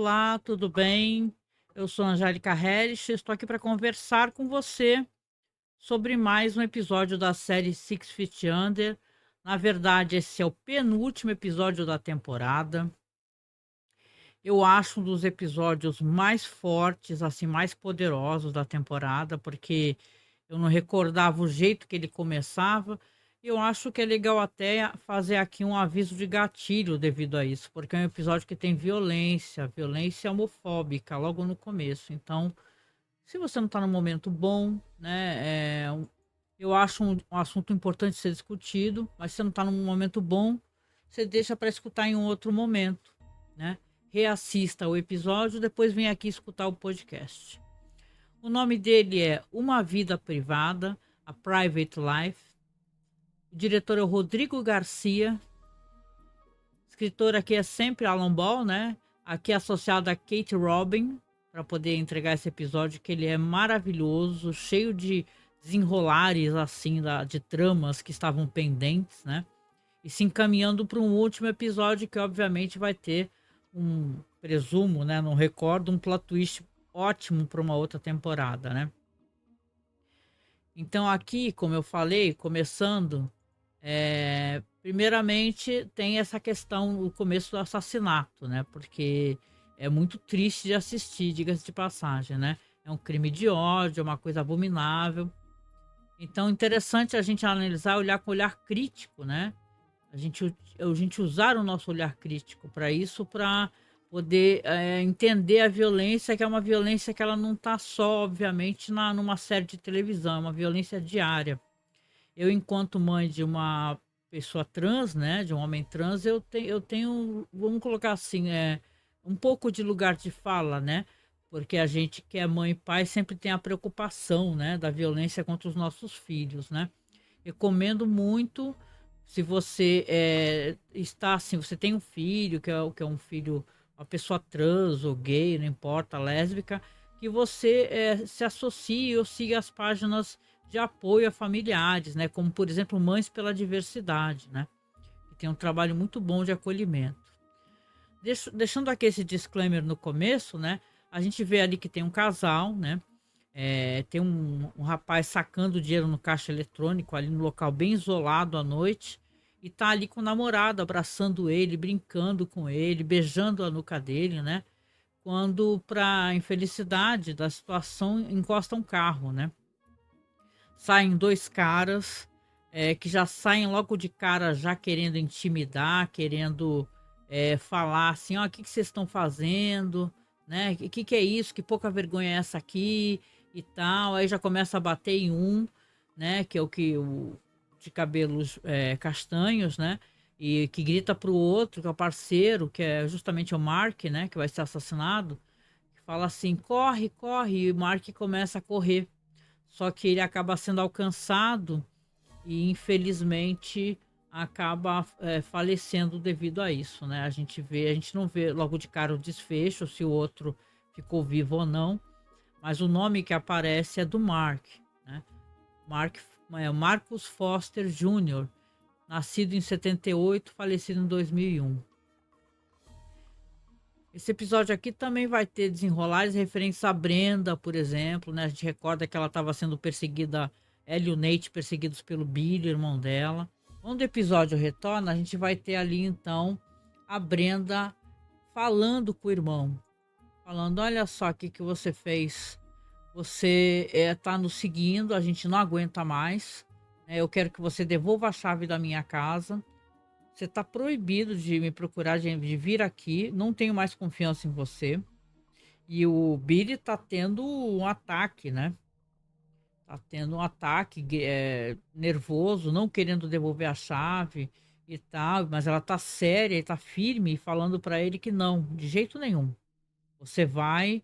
Olá, tudo bem? Eu sou Angélica Herrich, estou aqui para conversar com você sobre mais um episódio da série Six Feet Under. Na verdade, esse é o penúltimo episódio da temporada. Eu acho um dos episódios mais fortes, assim, mais poderosos da temporada, porque eu não recordava o jeito que ele começava. Eu acho que é legal até fazer aqui um aviso de gatilho devido a isso, porque é um episódio que tem violência, violência homofóbica logo no começo. Então, se você não está no momento bom, né, eu acho um assunto importante ser discutido, mas se você não está num momento bom, você deixa para escutar em um outro momento, né? Reassista o episódio, depois vem aqui escutar o podcast. O nome dele é Uma Vida Privada, A Private Life. O diretor é o Rodrigo Garcia. Escritor aqui é sempre Alan Ball, né? Aqui é associado a Kate Robin, para poder entregar esse episódio, que ele é maravilhoso, cheio de desenrolares, assim, de tramas que estavam pendentes, né? E se encaminhando para um último episódio que, obviamente, vai ter presumo, né? Não recordo, um plot twist ótimo para uma outra temporada, né? Então aqui, como eu falei, começando, primeiramente tem essa questão, o começo do assassinato, né? Porque é muito triste de assistir, diga-se de passagem, né? É um crime de ódio, é uma coisa abominável. Então, interessante a gente analisar, olhar com olhar crítico, né? A gente usar o nosso olhar crítico para isso, para poder entender a violência, que é uma violência que ela não está só, obviamente, numa série de televisão, é uma violência diária. Eu, enquanto mãe de uma pessoa trans, né, de um homem trans, eu tenho, vamos colocar assim, um pouco de lugar de fala, né? Porque a gente que é mãe e pai sempre tem a preocupação, né, da violência contra os nossos filhos, né? Recomendo muito, se você está assim, você tem um filho, que é um filho, uma pessoa trans ou gay, não importa, lésbica, que você se associe ou siga as páginas de apoio a familiares, né? Como, por exemplo, Mães pela Diversidade, né? Que tem um trabalho muito bom de acolhimento. Deixando aqui esse disclaimer no começo, né? A gente vê ali que tem um casal, né? Tem um rapaz sacando dinheiro no caixa eletrônico ali no local bem isolado à noite e tá ali com o namorado abraçando ele, brincando com ele, beijando a nuca dele, né? Quando, para infelicidade da situação, encosta um carro, né? Saem dois caras que já saem logo de cara já querendo intimidar, querendo falar assim, ó, o que vocês estão fazendo, né? Que é isso? Que pouca vergonha é essa aqui e tal. Aí já começa a bater em um, né? Que é o de cabelos castanhos, né? E que grita pro outro, que é o parceiro, que é justamente o Mark, né? Que vai ser assassinado. Que fala assim, corre, corre. E o Mark começa a correr. Só que ele acaba sendo alcançado e infelizmente acaba falecendo devido a isso, né? A gente não vê logo de cara o desfecho, se o outro ficou vivo ou não, mas o nome que aparece é do Mark, né? Mark, Marcus Foster Jr., nascido em 78, falecido em 2001. Esse episódio aqui também vai ter desenrolares referentes a Brenda, por exemplo, né? A gente recorda que ela estava sendo perseguida, ela e o Nate perseguidos pelo Billy, irmão dela. Quando o episódio retorna, a gente vai ter ali então a Brenda falando com o irmão, falando: olha só o que você fez. Você tá nos seguindo, a gente não aguenta mais, né? Eu quero que você devolva a chave da minha casa. Você está proibido de me procurar, de vir aqui. Não tenho mais confiança em você. E o Billy tá tendo um ataque, né? Tá tendo um ataque nervoso, não querendo devolver a chave e tal. Mas ela tá séria e tá firme, falando para ele que não, de jeito nenhum. Você vai,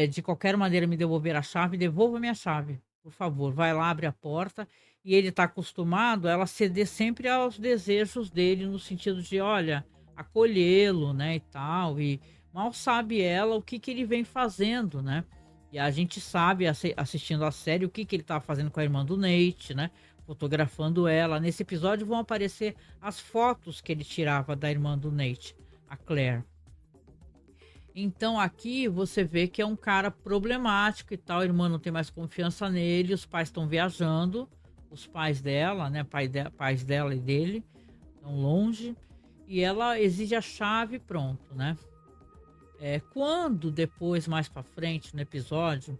de qualquer maneira, me devolver a chave. Devolva minha chave, por favor. Vai lá, abre a porta. E ele está acostumado a ela ceder sempre aos desejos dele, no sentido de, olha, acolhê-lo, né, e tal. E mal sabe ela o que ele vem fazendo, né? E a gente sabe, assistindo a série, o que ele estava fazendo com a irmã do Nate, né? Fotografando ela. Nesse episódio vão aparecer as fotos que ele tirava da irmã do Nate, a Claire. Então aqui você vê que é um cara problemático e tal, a irmã não tem mais confiança nele, os pais estão viajando, os pais dela, né, pais dela e dele, estão longe, e ela exige a chave e pronto, né? Quando depois, mais pra frente no episódio,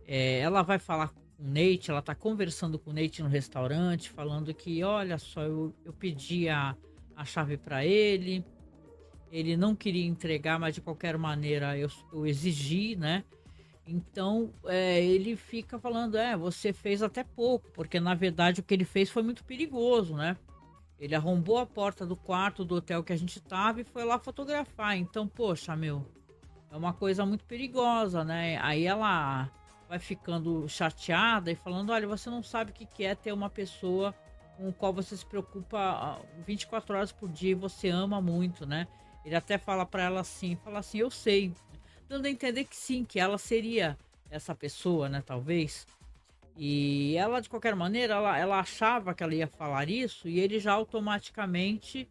ela vai falar com o Nate, ela tá conversando com o Nate no restaurante, falando que, olha só, eu pedi a chave para ele não queria entregar, mas de qualquer maneira eu exigi, né? Então, ele fica falando, você fez até pouco, porque na verdade o que ele fez foi muito perigoso, né? Ele arrombou a porta do quarto do hotel que a gente tava e foi lá fotografar. Então, poxa, meu, é uma coisa muito perigosa, né? Aí ela vai ficando chateada e falando, olha, você não sabe o que que é ter uma pessoa com o qual você se preocupa 24 horas por dia e você ama muito, né? Ele até fala assim, eu sei, dando a entender que sim, que ela seria essa pessoa, né, talvez. E ela, de qualquer maneira, ela achava que ela ia falar isso e ele já automaticamente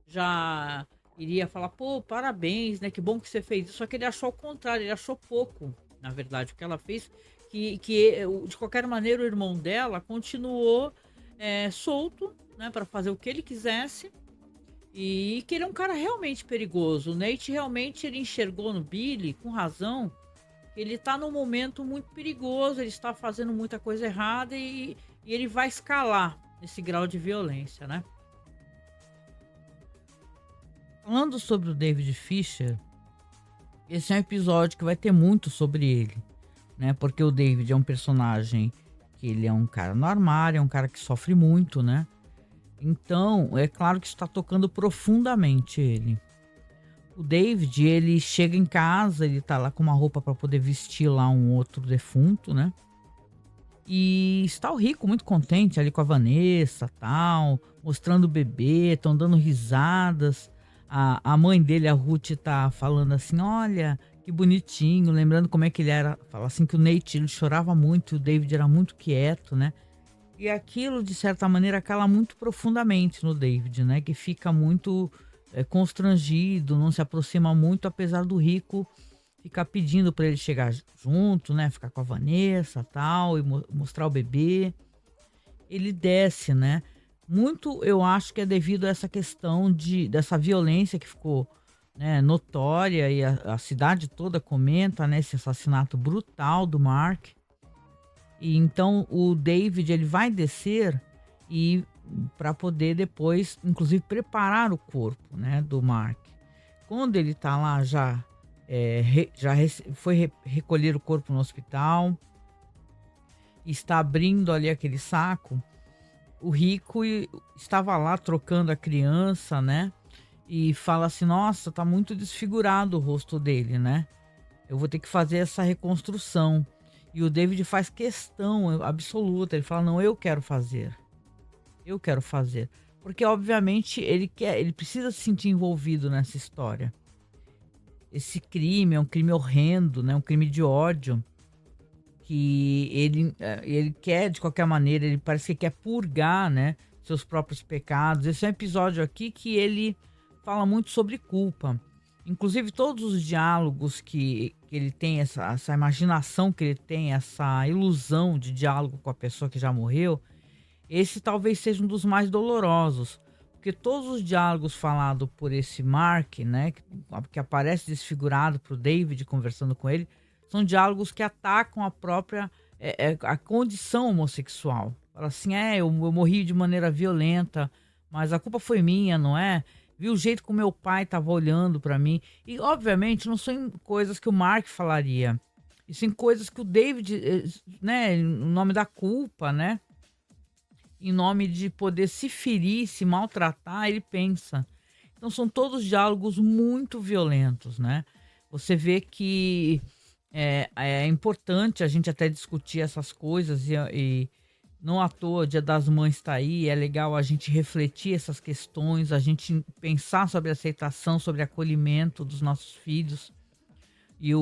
já iria falar, pô, parabéns, né? Que bom que você fez isso. Só que ele achou o contrário, ele achou pouco, na verdade, o que ela fez. De qualquer maneira, o irmão dela continuou solto, né, para fazer o que ele quisesse. E que ele é um cara realmente perigoso. O Nate realmente ele enxergou no Billy, com razão, que ele tá num momento muito perigoso, ele está fazendo muita coisa errada e ele vai escalar esse grau de violência, né? Falando sobre o David Fisher, esse é um episódio que vai ter muito sobre ele, né? Porque o David é um personagem que ele é um cara no armário, é um cara que sofre muito, né? Então, é claro que está tocando profundamente ele. O David, ele chega em casa, ele tá lá com uma roupa para poder vestir lá um outro defunto, né? E está o Rico muito contente ali com a Vanessa, tal, mostrando o bebê, estão dando risadas. A mãe dele, a Ruth, tá falando assim, olha, que bonitinho, lembrando como é que ele era. Fala assim que o Nate, ele chorava muito, o David era muito quieto, né? E aquilo, de certa maneira, cala muito profundamente no David, né? Que fica muito constrangido, não se aproxima muito, apesar do Rico ficar pedindo para ele chegar junto, né? Ficar com a Vanessa, tal, e mostrar o bebê. Ele desce, né? Muito, eu acho que é devido a essa questão dessa violência que ficou, né, notória e a cidade toda comenta, né? Esse assassinato brutal do Mark. E então o David ele vai descer e para poder depois, inclusive, preparar o corpo, né, do Mark. Quando ele tá lá foi recolher o corpo no hospital, está abrindo ali aquele saco. O Rico estava lá trocando a criança, né? E fala assim: nossa, tá muito desfigurado o rosto dele, né? Eu vou ter que fazer essa reconstrução. E o David faz questão absoluta. Ele fala: não, eu quero fazer. Eu quero fazer. Porque, obviamente, ele precisa se sentir envolvido nessa história. Esse crime é um crime horrendo, né? Um crime de ódio. Que ele quer, de qualquer maneira, ele parece que quer purgar, né? Seus próprios pecados. Esse é um episódio aqui que ele fala muito sobre culpa. Inclusive, todos os diálogos que ele tem, essa imaginação que ele tem, essa ilusão de diálogo com a pessoa que já morreu, esse talvez seja um dos mais dolorosos. Porque todos os diálogos falados por esse Mark, né, que aparece desfigurado para o David conversando com ele, são diálogos que atacam a própria a condição homossexual. Fala assim, eu morri de maneira violenta, mas a culpa foi minha, não é? Viu o jeito que o meu pai estava olhando para mim. E, obviamente, não são coisas que o Mark falaria. E sim coisas que o David, né, em nome da culpa, né? Em nome de poder se ferir, se maltratar, ele pensa. Então, são todos diálogos muito violentos, né? Você vê que é importante a gente até discutir essas coisas e não à toa o Dia das Mães está aí, é legal a gente refletir essas questões, a gente pensar sobre aceitação, sobre acolhimento dos nossos filhos. E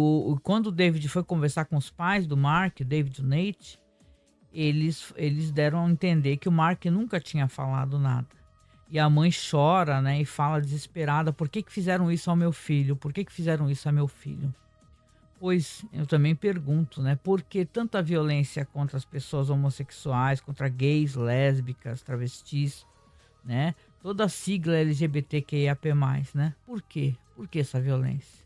quando o David foi conversar com os pais do Mark, o David e o Nate, eles deram a entender que o Mark nunca tinha falado nada. E a mãe chora, né, e fala desesperada: "Por que que fizeram isso ao meu filho? Por que que fizeram isso ao meu filho?". Pois eu também pergunto, né, por que tanta violência contra as pessoas homossexuais, contra gays, lésbicas, travestis, né? Toda a sigla LGBTQIAP+, né? Por quê? Por que essa violência?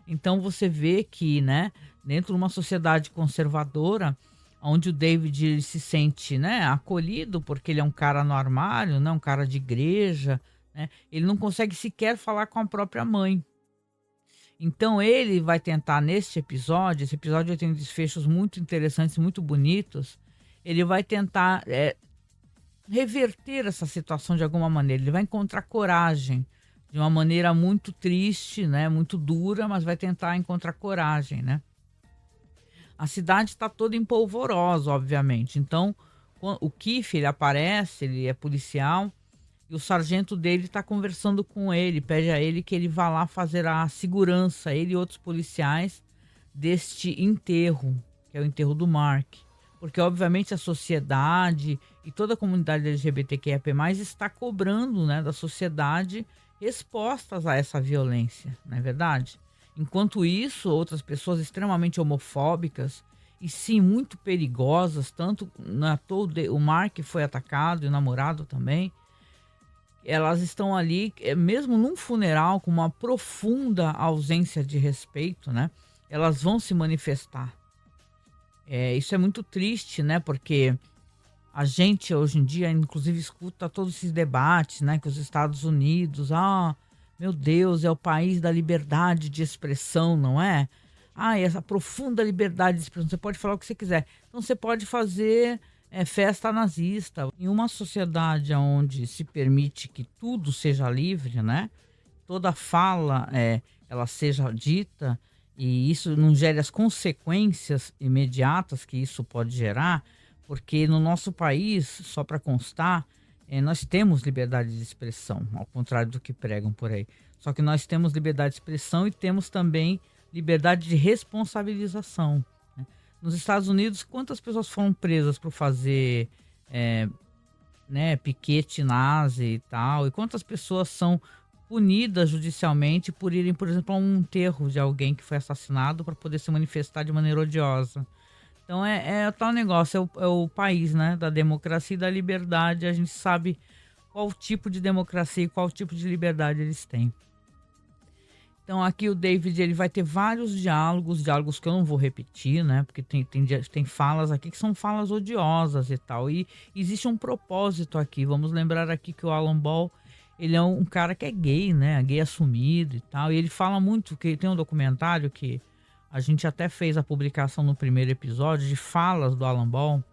Então você vê que, né, dentro de uma sociedade conservadora, onde o David ele se sente, né, acolhido porque ele é um cara no armário, né, um cara de igreja, né, ele não consegue sequer falar com a própria mãe. Então ele vai tentar neste episódio, esse episódio tem desfechos muito interessantes, muito bonitos. Ele vai tentar reverter essa situação de alguma maneira. Ele vai encontrar coragem de uma maneira muito triste, né, muito dura, mas vai tentar encontrar coragem, né? A cidade está toda em polvorosa, obviamente. Então, o Keith, ele aparece, ele é policial, e o sargento dele está conversando com ele, pede a ele que ele vá lá fazer a segurança, ele e outros policiais, deste enterro, que é o enterro do Mark. Porque, obviamente, a sociedade e toda a comunidade LGBTQIA+, está cobrando, né, da sociedade respostas a essa violência, não é verdade? Enquanto isso, outras pessoas extremamente homofóbicas e sim muito perigosas, tanto na toa o Mark foi atacado e o namorado também, elas estão ali, mesmo num funeral com uma profunda ausência de respeito, né? Elas vão se manifestar. Isso é muito triste, né? Porque a gente hoje em dia, inclusive, escuta todos esses debates, né? Que os Estados Unidos, meu Deus, é o país da liberdade de expressão, não é? Essa profunda liberdade de expressão, você pode falar o que você quiser. Então você pode fazer festa nazista. Em uma sociedade onde se permite que tudo seja livre, né? Toda fala ela seja dita e isso não gere as consequências imediatas que isso pode gerar, porque no nosso país, só para constar, nós temos liberdade de expressão, ao contrário do que pregam por aí. Só que nós temos liberdade de expressão e temos também liberdade de responsabilização, né? Nos Estados Unidos, quantas pessoas foram presas por fazer né, piquete nazi e tal, e quantas pessoas são punidas judicialmente por irem, por exemplo, a um enterro de alguém que foi assassinado para poder se manifestar de maneira odiosa. Então é tal negócio, é o país, né, da democracia e da liberdade. A gente sabe qual tipo de democracia e qual tipo de liberdade eles têm. Então aqui o David ele vai ter vários diálogos que eu não vou repetir, né? Porque tem falas aqui que são falas odiosas e tal. E existe um propósito aqui. Vamos lembrar aqui que o Alan Ball, ele é um cara que é gay, né? Gay assumido e tal. E ele fala muito, que tem um documentário que a gente até fez a publicação no primeiro episódio de falas do Alan Ball.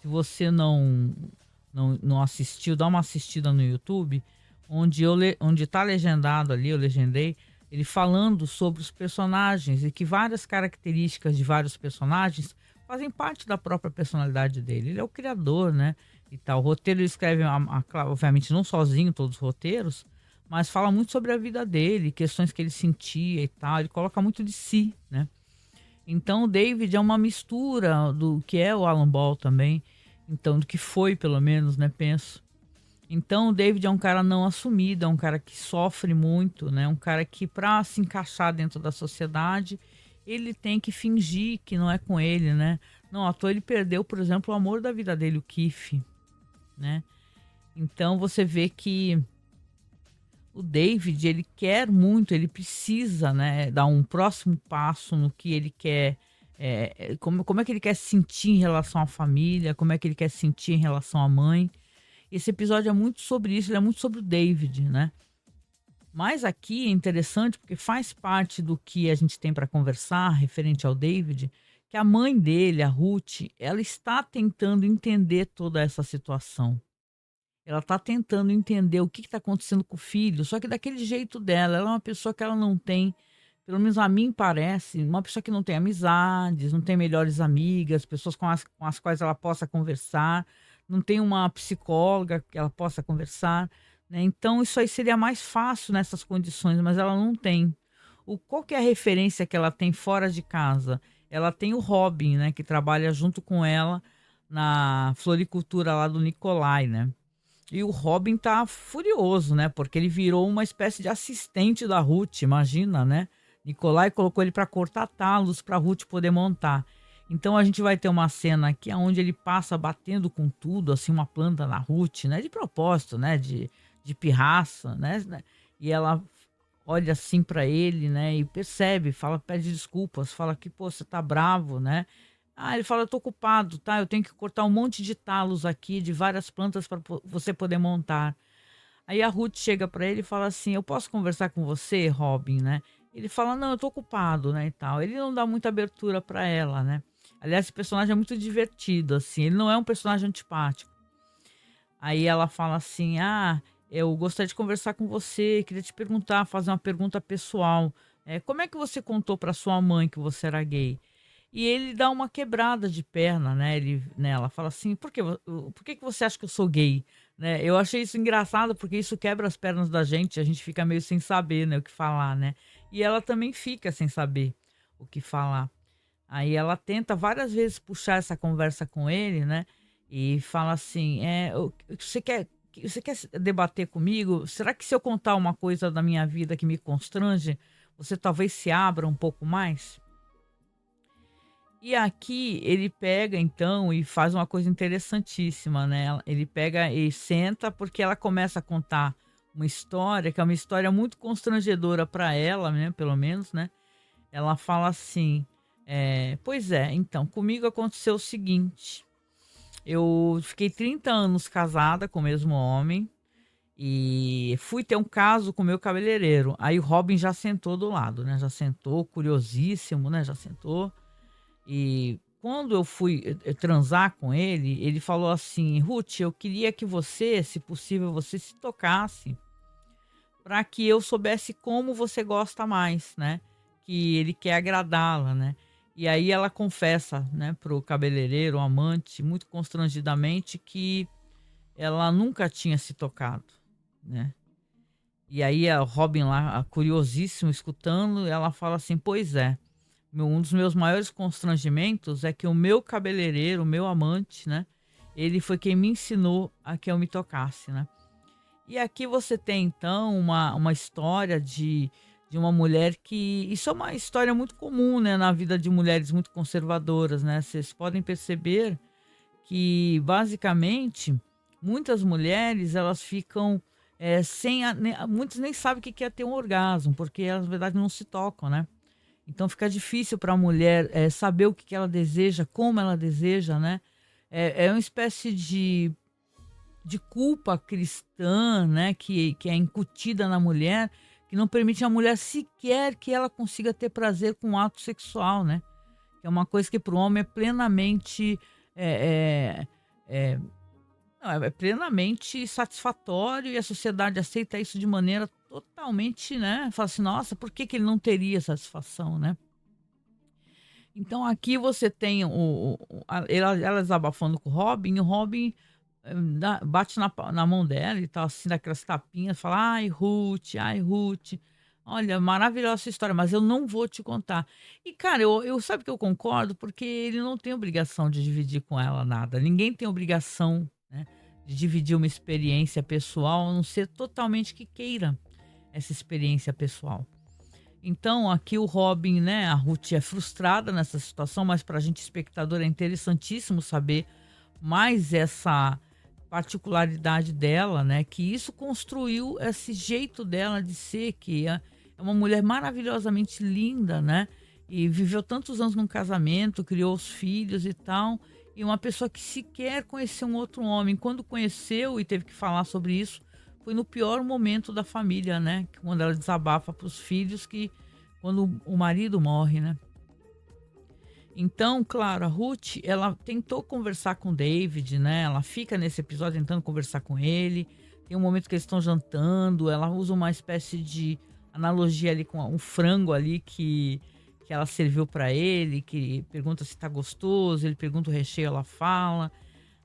Se você não assistiu, dá uma assistida no YouTube, onde tá legendado ali, eu legendei, ele falando sobre os personagens e que várias características de vários personagens fazem parte da própria personalidade dele. Ele é o criador, né? E tal. O roteiro ele escreve, obviamente, não sozinho todos os roteiros, mas fala muito sobre a vida dele, questões que ele sentia e tal. Ele coloca muito de si, né? Então o David é uma mistura do que é o Alan Ball também. Então, do que foi, pelo menos, né? Penso. Então o David é um cara não assumido, é um cara que sofre muito, né? Um cara que para se encaixar dentro da sociedade, ele tem que fingir que não é com ele, né? Não, à toa ele perdeu, por exemplo, o amor da vida dele, o Keith, né? Então você vê que o David, ele quer muito, ele precisa, né, dar um próximo passo no que ele quer, como é que ele quer se sentir em relação à família, como é que ele quer se sentir em relação à mãe. Esse episódio é muito sobre isso, ele é muito sobre o David, né? Mas aqui é interessante porque faz parte do que a gente tem para conversar referente ao David, que a mãe dele, a Ruth, ela está tentando entender toda essa situação. Ela está tentando entender o que está acontecendo com o filho, só que daquele jeito dela. Ela é uma pessoa que ela não tem, pelo menos a mim parece, uma pessoa que não tem amizades, não tem melhores amigas, pessoas com as quais ela possa conversar, não tem uma psicóloga que ela possa conversar, né? Então isso aí seria mais fácil nessas condições, mas ela não tem. Qual que é a referência que ela tem fora de casa? Ela tem o Robin, né, que trabalha junto com ela na floricultura lá do Nicolai, né? E o Robin tá furioso, né? Porque ele virou uma espécie de assistente da Ruth, imagina, né? Nicolai colocou ele para cortar talos para Ruth poder montar. Então a gente vai ter uma cena aqui onde ele passa batendo com tudo, assim, uma planta na Ruth, né? De propósito, né? De pirraça, né? E ela olha assim para ele, né? E percebe, fala, pede desculpas, fala que, pô, você tá bravo, né? Ah, ele fala, eu tô ocupado, tá? Eu tenho que cortar um monte de talos aqui, de várias plantas para você poder montar. Aí a Ruth chega para ele e fala assim, eu posso conversar com você, Robin, né? Ele fala, não, eu tô ocupado, né, e tal. Ele não dá muita abertura para ela, né? Aliás, esse personagem é muito divertido, assim. Ele não é um personagem antipático. Aí ela fala assim, eu gostaria de conversar com você, queria te perguntar, fazer uma pergunta pessoal. Como é que você contou para sua mãe que você era gay? E ele dá uma quebrada de perna, né? Ela fala assim: por que que você acha que eu sou gay? Né? Eu achei isso engraçado porque isso quebra as pernas da gente, a gente fica meio sem saber, né, o que falar, né? E ela também fica sem saber o que falar. Aí ela tenta várias vezes puxar essa conversa com ele, né? E fala assim: você quer debater comigo? Será que se eu contar uma coisa da minha vida que me constrange, você talvez se abra um pouco mais? E aqui ele pega então e faz uma coisa interessantíssima, né? Ele pega e senta porque ela começa a contar uma história que é uma história muito constrangedora para ela, né? Pelo menos, né? Ela fala assim: pois é, então, comigo aconteceu o seguinte. Eu fiquei 30 anos casada com o mesmo homem e fui ter um caso com o meu cabeleireiro. Aí o Robin já sentou do lado, né? Já sentou, curiosíssimo, né? Já sentou. E quando eu fui transar com ele, ele falou assim: Ruth, eu queria que você, se possível, você se tocasse para que eu soubesse como você gosta mais, né? Que ele quer agradá-la, né? E aí ela confessa, né, pro cabeleireiro, o amante, muito constrangidamente, que ela nunca tinha se tocado, né? E aí a Robin lá, curiosíssimo, escutando, ela fala assim: pois é. Um dos meus maiores constrangimentos é que o meu cabeleireiro, o meu amante, né? Ele foi quem me ensinou a que eu me tocasse, né? E aqui você tem, então, uma história de uma mulher que... Isso é uma história muito comum, né? Na vida de mulheres muito conservadoras, né? Vocês podem perceber que, basicamente, muitas mulheres, elas ficam... muitas nem sabem o que é ter um orgasmo, porque elas, na verdade, não se tocam, né? Então fica difícil para a mulher saber o que que ela deseja, como ela deseja, né? É uma espécie de culpa cristã, né? Que é incutida na mulher, que não permite à mulher sequer que ela consiga ter prazer com o ato sexual, né? Que é uma coisa que para o homem é plenamente é, é, é, não, é plenamente satisfatório e a sociedade aceita isso de maneira totalmente, né? Fala assim, nossa, por que que ele não teria satisfação, né? Então aqui você tem ela desabafando com o Robin bate na mão dela e tal, assim, daquelas tapinhas, fala, ai, Ruth, olha, maravilhosa essa história, mas eu não vou te contar. E, cara, eu sabe que eu concordo, porque ele não tem obrigação de dividir com ela nada. Ninguém tem obrigação, né, de dividir uma experiência pessoal, a não ser totalmente que queira essa experiência pessoal. Então, aqui o Robin, né, a Ruth é frustrada nessa situação, mas para a gente, espectador, é interessantíssimo saber mais essa particularidade dela, né, que isso construiu esse jeito dela de ser, que é uma mulher maravilhosamente linda, né, e viveu tantos anos num casamento, criou os filhos e tal, e uma pessoa que sequer conheceu um outro homem. Quando conheceu e teve que falar sobre isso, foi no pior momento da família, né? Quando ela desabafa para os filhos, que quando o marido morre, né? Então, claro, a Ruth, ela tentou conversar com o David, né? Ela fica nesse episódio tentando conversar com ele. Tem um momento que eles estão jantando, ela usa uma espécie de analogia ali com um frango ali que ela serviu para ele, que pergunta se tá gostoso, ele pergunta o recheio, ela fala.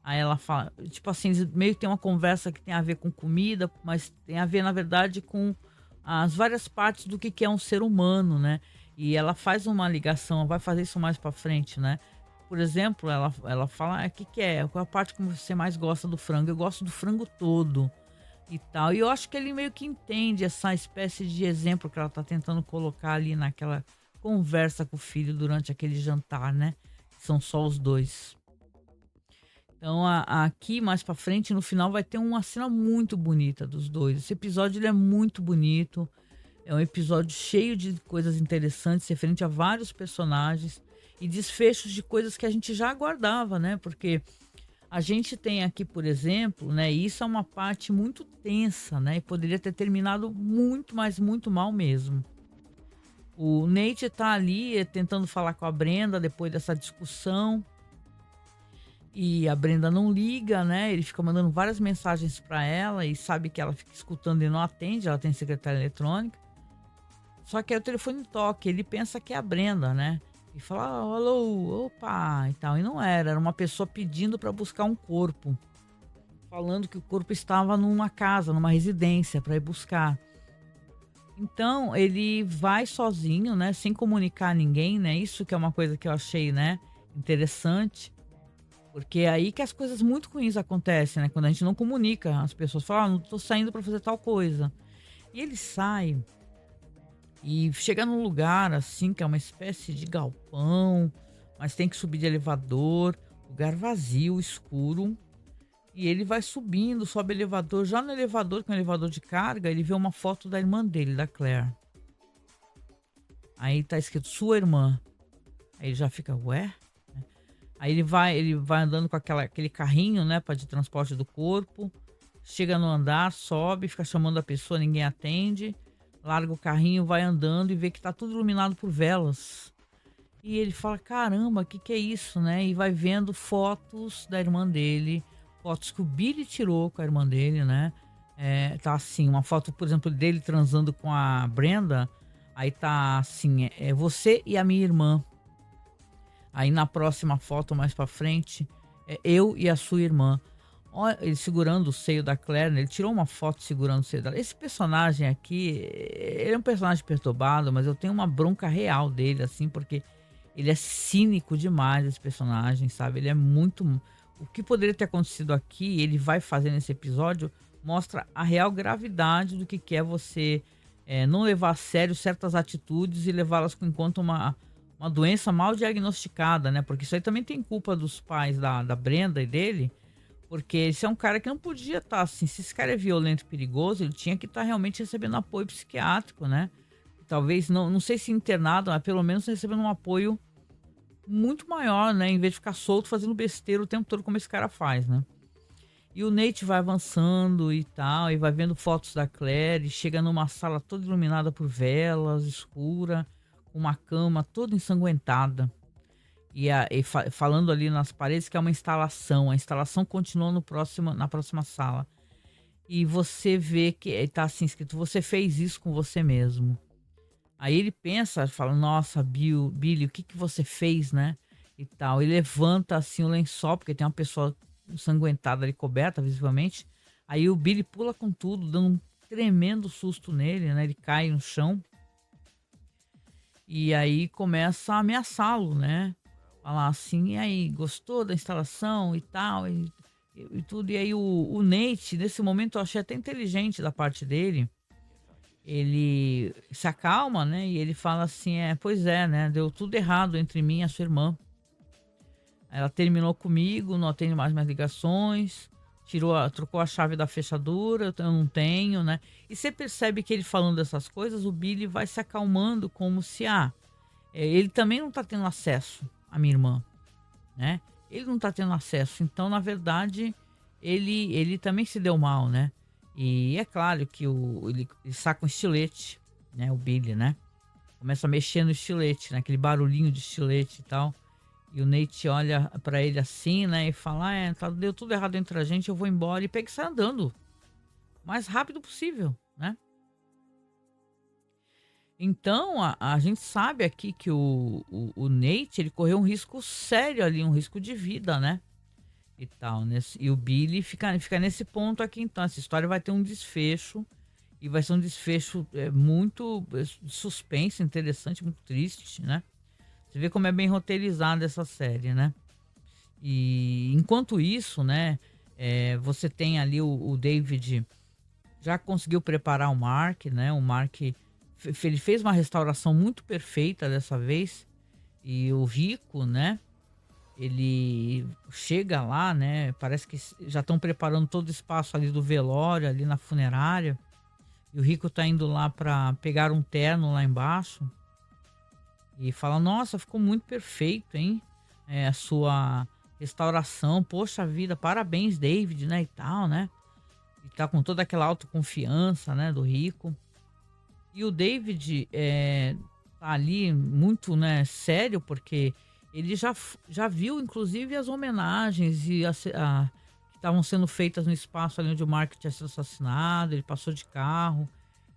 Aí ela fala, tipo assim, eles meio que tem uma conversa que tem a ver com comida, mas tem a ver, na verdade, com as várias partes do que é um ser humano, né? E ela faz uma ligação, vai fazer isso mais pra frente, né? por exemplo, ela fala: "Ah, que é? Qual a parte que você mais gosta do frango?" "Eu gosto do frango todo", e tal. E eu acho que ele meio que entende essa espécie de exemplo que ela tá tentando colocar ali naquela conversa com o filho durante aquele jantar, né, são só os 2. Então aqui mais pra frente, no final, vai ter uma cena muito bonita dos 2. Esse episódio ele é muito bonito, é um episódio cheio de coisas interessantes referente a vários personagens e desfechos de coisas que a gente já aguardava, né, porque a gente tem aqui, por exemplo, né, e isso é uma parte muito tensa, né, e poderia ter terminado muito, mas muito mal mesmo. O Nate tá ali tentando falar com a Brenda depois dessa discussão, e a Brenda não liga, né? Ele fica mandando várias mensagens para ela e sabe que ela fica escutando e não atende, ela tem secretária eletrônica. Só que aí o telefone toca, ele pensa que é a Brenda, né? E fala: "Ah, alô, opa", e tal. E não era uma pessoa pedindo para buscar um corpo, falando que o corpo estava numa casa, numa residência para ir buscar. Então ele vai sozinho, né, sem comunicar a ninguém, né? Isso que é uma coisa que eu achei, né, interessante. Porque é aí que as coisas muito ruins acontecem, né, quando a gente não comunica, as pessoas falam: "Ah, não tô saindo para fazer tal coisa". E ele sai e chega num lugar, assim, que é uma espécie de galpão, mas tem que subir de elevador, lugar vazio, escuro, e ele vai subindo, sobe o elevador. Já no elevador, que é um elevador de carga, ele vê uma foto da irmã dele, da Claire. Aí tá escrito "sua irmã". Aí ele já fica: "Ué?". Aí ele vai andando com aquele carrinho, né, para de transporte do corpo, chega no andar, sobe, fica chamando a pessoa, ninguém atende, larga o carrinho, vai andando e vê que tá tudo iluminado por velas. E ele fala: "Caramba, o que que é isso?", né, e vai vendo fotos da irmã dele, fotos que o Billy tirou com a irmã dele, né. Tá assim, uma foto, por exemplo, dele transando com a Brenda, aí tá assim: "É você e a minha irmã". Aí na próxima foto mais pra frente, é eu e a sua irmã. Ó, ele segurando o seio da Claire, né, ele tirou uma foto segurando o seio dela. Esse personagem aqui, ele é um personagem perturbado, mas eu tenho uma bronca real dele, assim, porque ele é cínico demais, esse personagem, sabe? Ele é muito. O que poderia ter acontecido aqui, ele vai fazer nesse episódio, mostra a real gravidade do que é você não levar a sério certas atitudes e levá-las em conta uma doença mal diagnosticada, né? Porque isso aí também tem culpa dos pais da Brenda e dele, porque esse é um cara que não podia estar assim. Se esse cara é violento e perigoso, ele tinha que estar realmente recebendo apoio psiquiátrico, né? Talvez, não sei se internado, mas pelo menos recebendo um apoio muito maior, né? Em vez de ficar solto fazendo besteira o tempo todo, como esse cara faz, né? E o Nate vai avançando e tal, e vai vendo fotos da Claire, e chega numa sala toda iluminada por velas, escura, com uma cama toda ensanguentada. Falando ali nas paredes que é uma instalação. A instalação continua na próxima sala. E você vê que tá assim escrito: "Você fez isso com você mesmo". Aí ele pensa, fala: "Nossa, Billy, o que que você fez, né?", e tal. Ele levanta assim o lençol, porque tem uma pessoa ensanguentada ali, coberta visivelmente. Aí o Billy pula com tudo, dando um tremendo susto nele, né? Ele cai no chão e aí começa a ameaçá-lo, né? Falar assim: "E aí, gostou da instalação e tal?", e tudo. E aí o Nate, nesse momento, eu achei até inteligente da parte dele. Ele se acalma, né, e ele fala assim: "Pois é, né, deu tudo errado entre mim e a sua irmã. Ela terminou comigo, não atende mais minhas ligações, trocou a chave da fechadura, eu não tenho, né". E você percebe que ele falando dessas coisas, o Billy vai se acalmando como se, ele também não tá tendo acesso à minha irmã, né. Ele não tá tendo acesso, então na verdade ele também se deu mal, né. E é claro que ele saca um estilete, né, o Billy, né. Começa a mexer no estilete, né, aquele barulhinho de estilete e tal. E o Nate olha pra ele assim, né, e fala: deu tudo errado entre a gente, eu vou embora", e pega e sai andando, o mais rápido possível, né. Então a gente sabe aqui que o Nate, ele correu um risco sério ali, um risco de vida, né, e tal, e o Billy fica nesse ponto aqui. Então essa história vai ter um desfecho, e vai ser um desfecho, muito suspense, interessante, muito triste, né. Você vê como é bem roteirizada essa série, né? E enquanto isso, né, você tem ali o David já conseguiu preparar o Mark, né? O Mark ele fez uma restauração muito perfeita dessa vez. E o Rico, né? Ele chega lá, né? Parece que já estão preparando todo o espaço ali do velório, ali na funerária. E o Rico tá indo lá para pegar um terno lá embaixo. E fala: Nossa, ficou muito perfeito, hein? A sua restauração. Poxa vida, parabéns, David, né? E tal, né? E tá com toda aquela autoconfiança, né? Do Rico. E o David tá ali muito, né, sério, porque ele já viu, inclusive, as homenagens que estavam sendo feitas no espaço ali onde o Mark tinha sido assassinado. Ele passou de carro,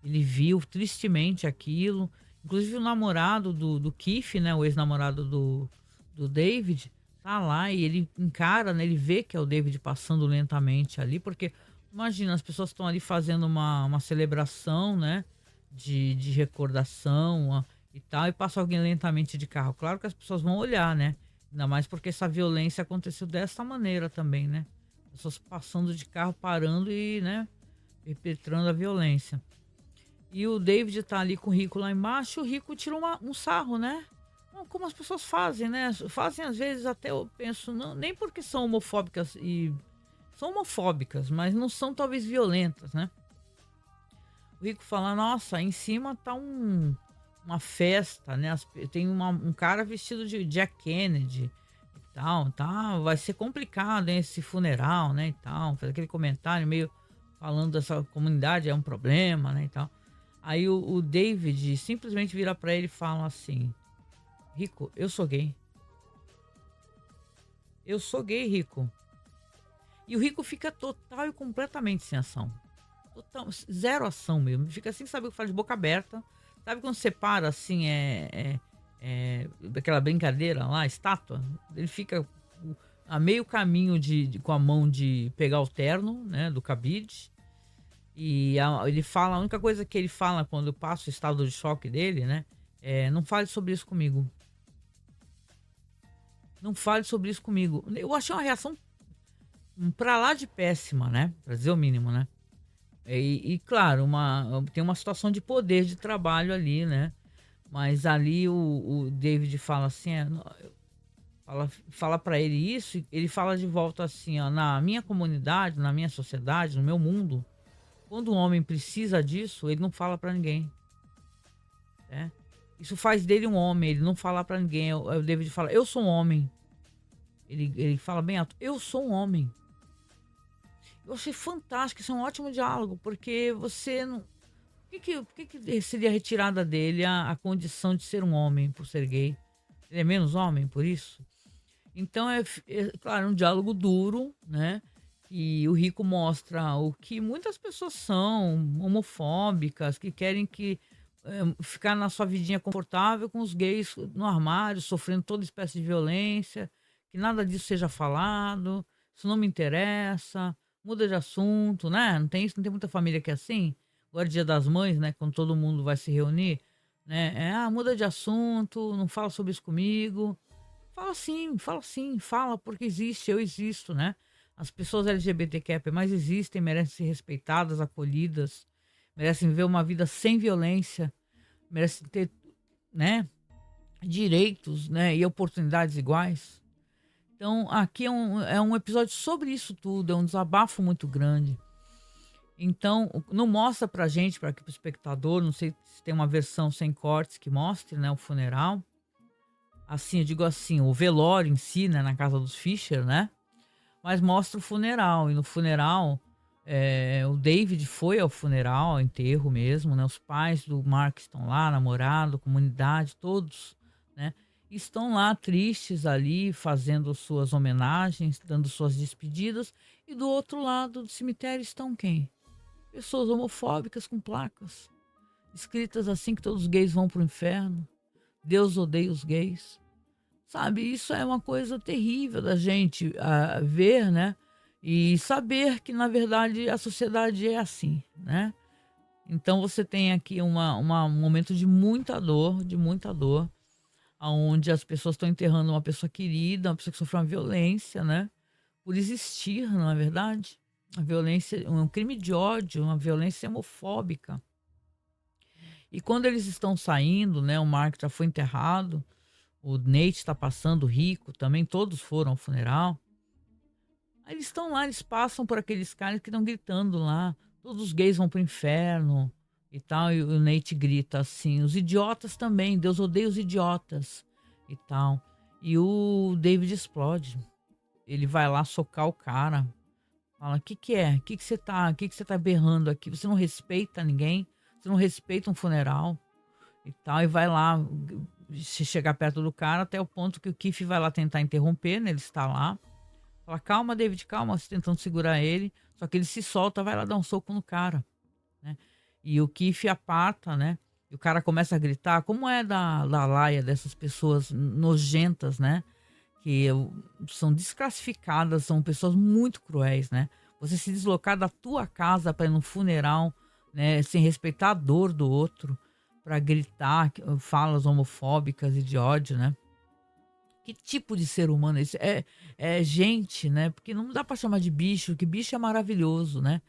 ele viu tristemente aquilo. Inclusive o namorado do Keith, né, o ex-namorado do David, tá lá e ele encara, né, ele vê que é o David passando lentamente ali, porque imagina, as pessoas estão ali fazendo uma celebração, né, de recordação e tal, e passa alguém lentamente de carro. Claro que as pessoas vão olhar, né? Ainda mais porque essa violência aconteceu dessa maneira também, né? Pessoas passando de carro, parando e, né, perpetrando a violência. E o David tá ali com o Rico lá embaixo, e o Rico tira um sarro, né? Como as pessoas fazem, né? Fazem às vezes até, eu penso, não, nem porque são homofóbicas e... São homofóbicas, mas não são talvez violentas, né? O Rico fala: Nossa, em cima tá uma festa, né? Tem um cara vestido de Jack Kennedy e tal, tá? Vai ser complicado, hein, esse funeral, né? E tal. Faz aquele comentário meio falando dessa comunidade é um problema, né? E tal. Aí o David simplesmente vira pra ele e fala assim: Rico, eu sou gay. Eu sou gay, Rico. E o Rico fica total e completamente sem ação. Total, zero ação mesmo. Fica assim, sabe o que fala, de boca aberta. Sabe quando você para assim, daquela brincadeira lá, estátua? Ele fica a meio caminho com a mão de pegar o terno, né, do cabide. E ele fala, a única coisa que ele fala quando passa o estado de choque dele, né, não fale sobre isso comigo. Não fale sobre isso comigo. Eu achei uma reação pra lá de péssima, né? Pra dizer o mínimo, né? E claro, tem uma situação de poder de trabalho ali, né? Mas ali o David fala assim, fala para ele isso, e ele fala de volta assim, ó: Na minha comunidade, na minha sociedade, no meu mundo, quando um homem precisa disso, ele não fala para ninguém, né? Isso faz dele um homem, ele não fala para ninguém. O David fala: Eu sou um homem. Ele fala bem alto: Eu sou um homem. Eu achei fantástico, isso é um ótimo diálogo, porque você não. Por que seria retirada dele a condição de ser um homem por ser gay? Ele é menos homem por isso? Então claro, um diálogo duro, né? E o Rico mostra o que muitas pessoas são, homofóbicas, que querem ficar na sua vidinha confortável com os gays no armário, sofrendo toda espécie de violência, que nada disso seja falado, isso não me interessa, muda de assunto, né? Não tem isso, não tem muita família que é assim. Agora é Dia das Mães, né? Quando todo mundo vai se reunir, né? Muda de assunto, não fala sobre isso comigo. Fala sim, fala porque existe, eu existo, né? As pessoas LGBTQIA+ existem, merecem ser respeitadas, acolhidas, merecem viver uma vida sem violência, merecem ter, né, direitos, né, e oportunidades iguais. Então, aqui é um episódio sobre isso tudo, é um desabafo muito grande. Então, não mostra pra gente, para que o espectador, não sei se tem uma versão sem cortes que mostre, né, o funeral. Assim, eu digo assim, o velório em si, né, na casa dos Fisher, né? Mas mostra o funeral. E no funeral, o David foi ao funeral, ao enterro mesmo, né? Os pais do Mark estão lá, namorado, comunidade, todos, né? Estão lá tristes ali, fazendo suas homenagens, dando suas despedidas. E do outro lado do cemitério estão quem? Pessoas homofóbicas com placas, escritas assim que todos os gays vão pro inferno. Deus odeia os gays. Sabe, isso é uma coisa terrível da gente ver, né? E saber que, na verdade, a sociedade é assim, né? Então você tem aqui um momento de muita dor, aonde as pessoas estão enterrando uma pessoa querida, uma pessoa que sofreu uma violência, né? Por existir, não é verdade? A violência, um crime de ódio, uma violência homofóbica. E quando eles estão saindo, né? O Mark já foi enterrado, o Nate está passando, o Rico também, todos foram ao funeral. Aí eles estão lá, eles passam por aqueles caras que estão gritando lá, todos os gays vão pro inferno e tal, e o Nate grita assim, os idiotas também, Deus odeia os idiotas e tal. E o David explode. Ele vai lá socar o cara. Fala, o que que é? O que que você tá berrando aqui? Você não respeita ninguém? Você não respeita um funeral? E tal, e vai lá se chegar perto do cara até o ponto que o Keith vai lá tentar interromper, né? Ele está lá. Fala, calma, David, calma, você tentando segurar ele. Só que ele se solta, vai lá dar um soco no cara, né? E o Keith aparta, né? E o cara começa a gritar, como é da laia dessas pessoas nojentas, né? São desclassificadas, são pessoas muito cruéis, né? Você se deslocar da tua casa para ir num funeral, né? Sem respeitar a dor do outro, para gritar falas homofóbicas e de ódio, né? Que tipo de ser humano é esse? É gente, né? Porque não dá para chamar de bicho, que bicho é maravilhoso, né?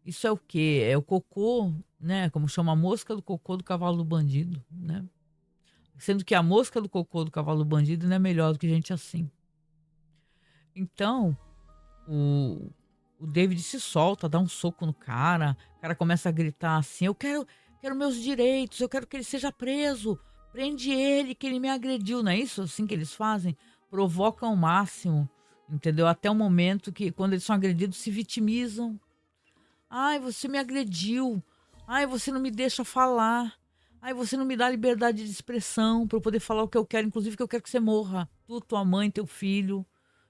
Isso é o quê? É o cocô, né? Como chama a mosca do cocô do cavalo do bandido, né? Sendo que a mosca do cocô do cavalo do bandido não é melhor do que gente assim. Então, o, o David se solta, dá um soco no cara, o cara começa a gritar assim: eu quero meus direitos, eu quero que ele seja preso, prende ele, que ele me agrediu. Não é isso assim que eles fazem? Provocam o máximo, entendeu? Até o momento que, quando eles são agredidos, se vitimizam. Ai, você me agrediu. Ai, você não me deixa falar. Ai, você não me dá liberdade de expressão para eu poder falar o que eu quero, inclusive que eu quero que você morra. Tu, tua mãe, teu filho,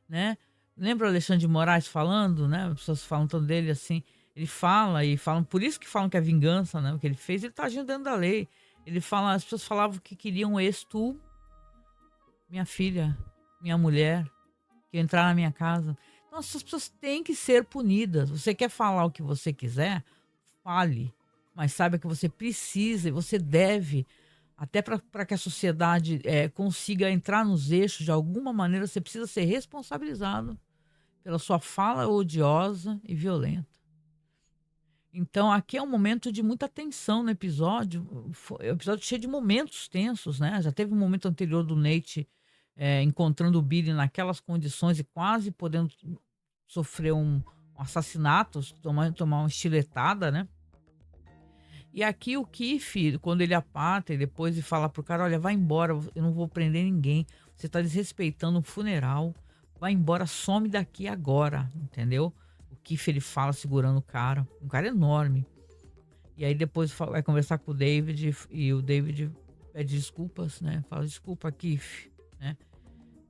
né? Lembra o Alexandre de Moraes falando, né? As pessoas falam tanto dele assim. Ele fala e falam, por isso que falam que é vingança, né? O que ele fez, ele tá agindo dentro da lei. Ele fala, as pessoas falavam que queriam tu, minha filha, minha mulher, que ia entrar na minha casa. Então, essas pessoas têm que ser punidas. Você quer falar o que você quiser? Fale. Mas saiba que você precisa e você deve, até para que a sociedade consiga entrar nos eixos de alguma maneira, você precisa ser responsabilizado pela sua fala odiosa e violenta. Então, aqui é um momento de muita tensão no episódio. É um episódio cheio de momentos tensos, né? Já teve um momento anterior do Nate encontrando o Billy naquelas condições e quase podendo sofrer um assassinato, tomar uma estiletada, né? E aqui o Keith, quando ele aparta e depois fala pro cara, olha, vai embora, eu não vou prender ninguém. Você tá desrespeitando um funeral. Vai embora, some daqui agora, entendeu? O Keith, ele fala segurando o cara. Um cara enorme. E aí depois vai conversar com o David e o David pede desculpas, né? Fala, desculpa, Keith, né?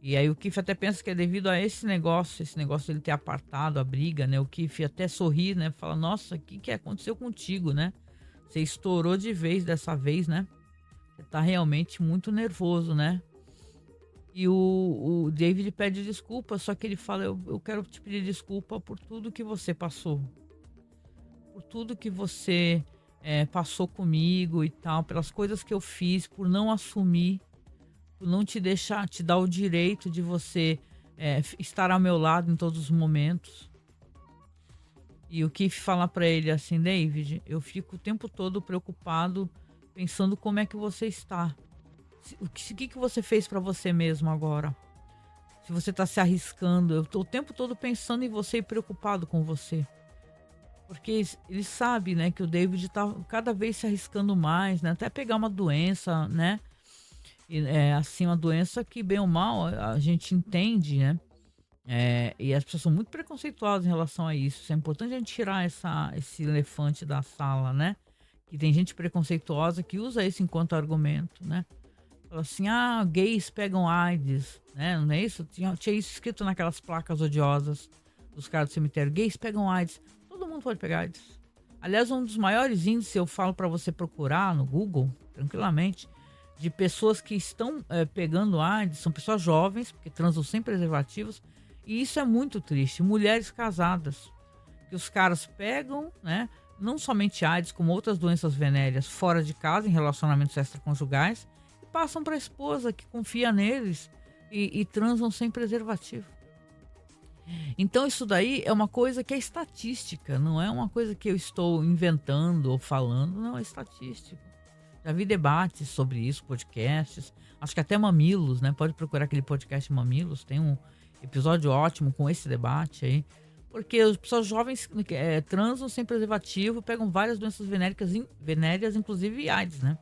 E aí o Keith até pensa que é devido a esse negócio dele ter apartado a briga, né? O Keith até sorri, né? Fala, nossa, o que aconteceu contigo, né? Você estourou de vez dessa vez, né? Você tá realmente muito nervoso, né? E o David pede desculpa, só que ele fala, eu quero te pedir desculpa por tudo que você passou. Por tudo que você passou comigo e tal, pelas coisas que eu fiz, por não assumir, por não te deixar, te dar o direito de você estar ao meu lado em todos os momentos. E o Keith fala pra ele assim, David, eu fico o tempo todo preocupado, pensando como é que você está. O que você fez pra você mesmo agora? Se você tá se arriscando, eu tô o tempo todo pensando em você e preocupado com você. Porque ele sabe, né, que o David tá cada vez se arriscando mais, né? Até pegar uma doença, né? E, assim, uma doença que, bem ou mal, a gente entende, né? E as pessoas são muito preconceituosas em relação a isso. É importante a gente tirar esse elefante da sala, né? Que tem gente preconceituosa que usa isso enquanto argumento, né? Fala assim, gays pegam AIDS, né? Não é isso? Tinha isso escrito naquelas placas odiosas dos caras do cemitério. Gays pegam AIDS. Todo mundo pode pegar AIDS. Aliás, um dos maiores índices, eu falo para você procurar no Google, tranquilamente, de pessoas que estão pegando AIDS, são pessoas jovens, porque transam sem preservativos, e isso é muito triste. Mulheres casadas, que os caras pegam, né? Não somente AIDS, como outras doenças venéreas fora de casa, em relacionamentos extraconjugais, e passam para a esposa que confia neles e transam sem preservativo. Então isso daí é uma coisa que é estatística, não é uma coisa que eu estou inventando ou falando, não, é estatístico. Já vi debates sobre isso, podcasts, acho que até Mamilos, né? Pode procurar aquele podcast Mamilos, tem um episódio ótimo com esse debate aí. Porque as pessoas jovens transam sem preservativo, pegam várias doenças venéreas, inclusive AIDS, né?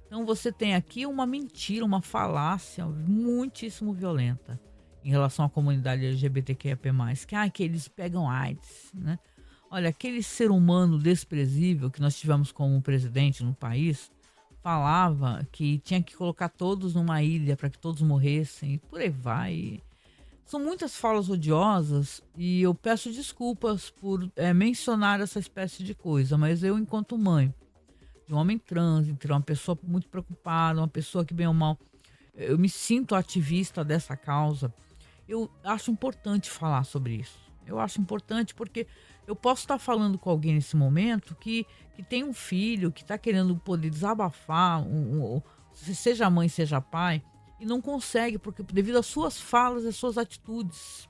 Então você tem aqui uma mentira, uma falácia muitíssimo violenta em relação à comunidade LGBTQIA+, que eles pegam AIDS, né? Olha, aquele ser humano desprezível que nós tivemos como presidente no país falava que tinha que colocar todos numa ilha para que todos morressem, e por aí vai. São muitas falas odiosas e eu peço desculpas por mencionar essa espécie de coisa, mas eu, enquanto mãe de um homem trans, entre uma pessoa muito preocupada, uma pessoa que, bem ou mal, eu me sinto ativista dessa causa, eu acho importante falar sobre isso. Eu acho importante porque eu posso estar falando com alguém nesse momento que tem um filho, que está querendo poder desabafar, seja mãe, seja pai, e não consegue, porque devido às suas falas e às suas atitudes.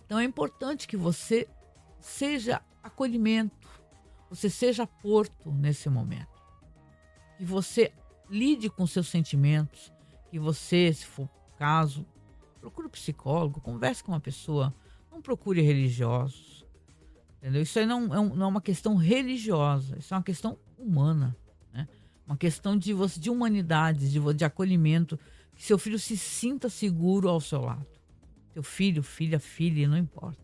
Então é importante que você seja acolhimento, você seja porto nesse momento. Que você lide com seus sentimentos, que você, se for o caso, procure um psicólogo, converse com uma pessoa, não procure religiosos. Entendeu? Isso aí não é uma questão religiosa, isso é uma questão humana, né? Uma questão de humanidade, de acolhimento, que seu filho se sinta seguro ao seu lado. Seu filho, filha, não importa.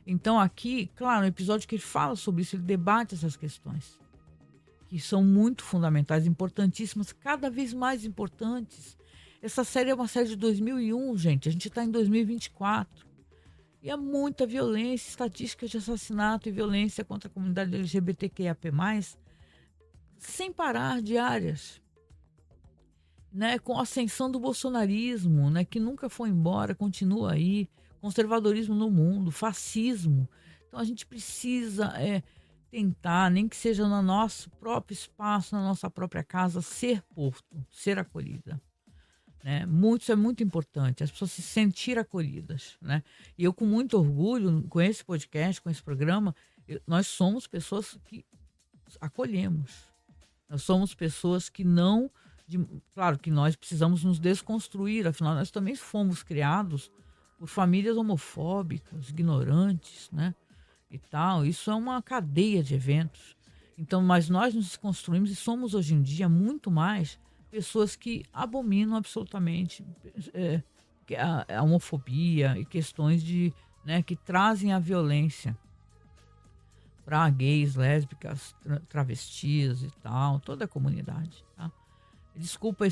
Então aqui, claro, um episódio que ele fala sobre isso, ele debate essas questões, que são muito fundamentais, importantíssimas, cada vez mais importantes. Essa série é uma série de 2001, gente, a gente está em 2024. E há muita violência, estatísticas de assassinato e violência contra a comunidade LGBTQIA+, sem parar, diárias, né? Com a ascensão do bolsonarismo, né? Que nunca foi embora, continua aí, conservadorismo no mundo, fascismo. Então a gente precisa tentar, nem que seja no nosso próprio espaço, na nossa própria casa, ser porto, ser acolhida. Né? Isso é muito importante, as pessoas se sentir acolhidas, né? E eu, com muito orgulho, com esse podcast, com esse programa, nós somos pessoas que acolhemos. Nós somos pessoas que não... claro que nós precisamos nos desconstruir, afinal nós também fomos criados por famílias homofóbicas, ignorantes, né? E tal, isso é uma cadeia de eventos. Então, mas nós nos desconstruímos e somos hoje em dia muito mais pessoas que abominam absolutamente a homofobia e questões né, que trazem a violência para gays, lésbicas, travestis e tal, toda a comunidade. Tá? Desculpa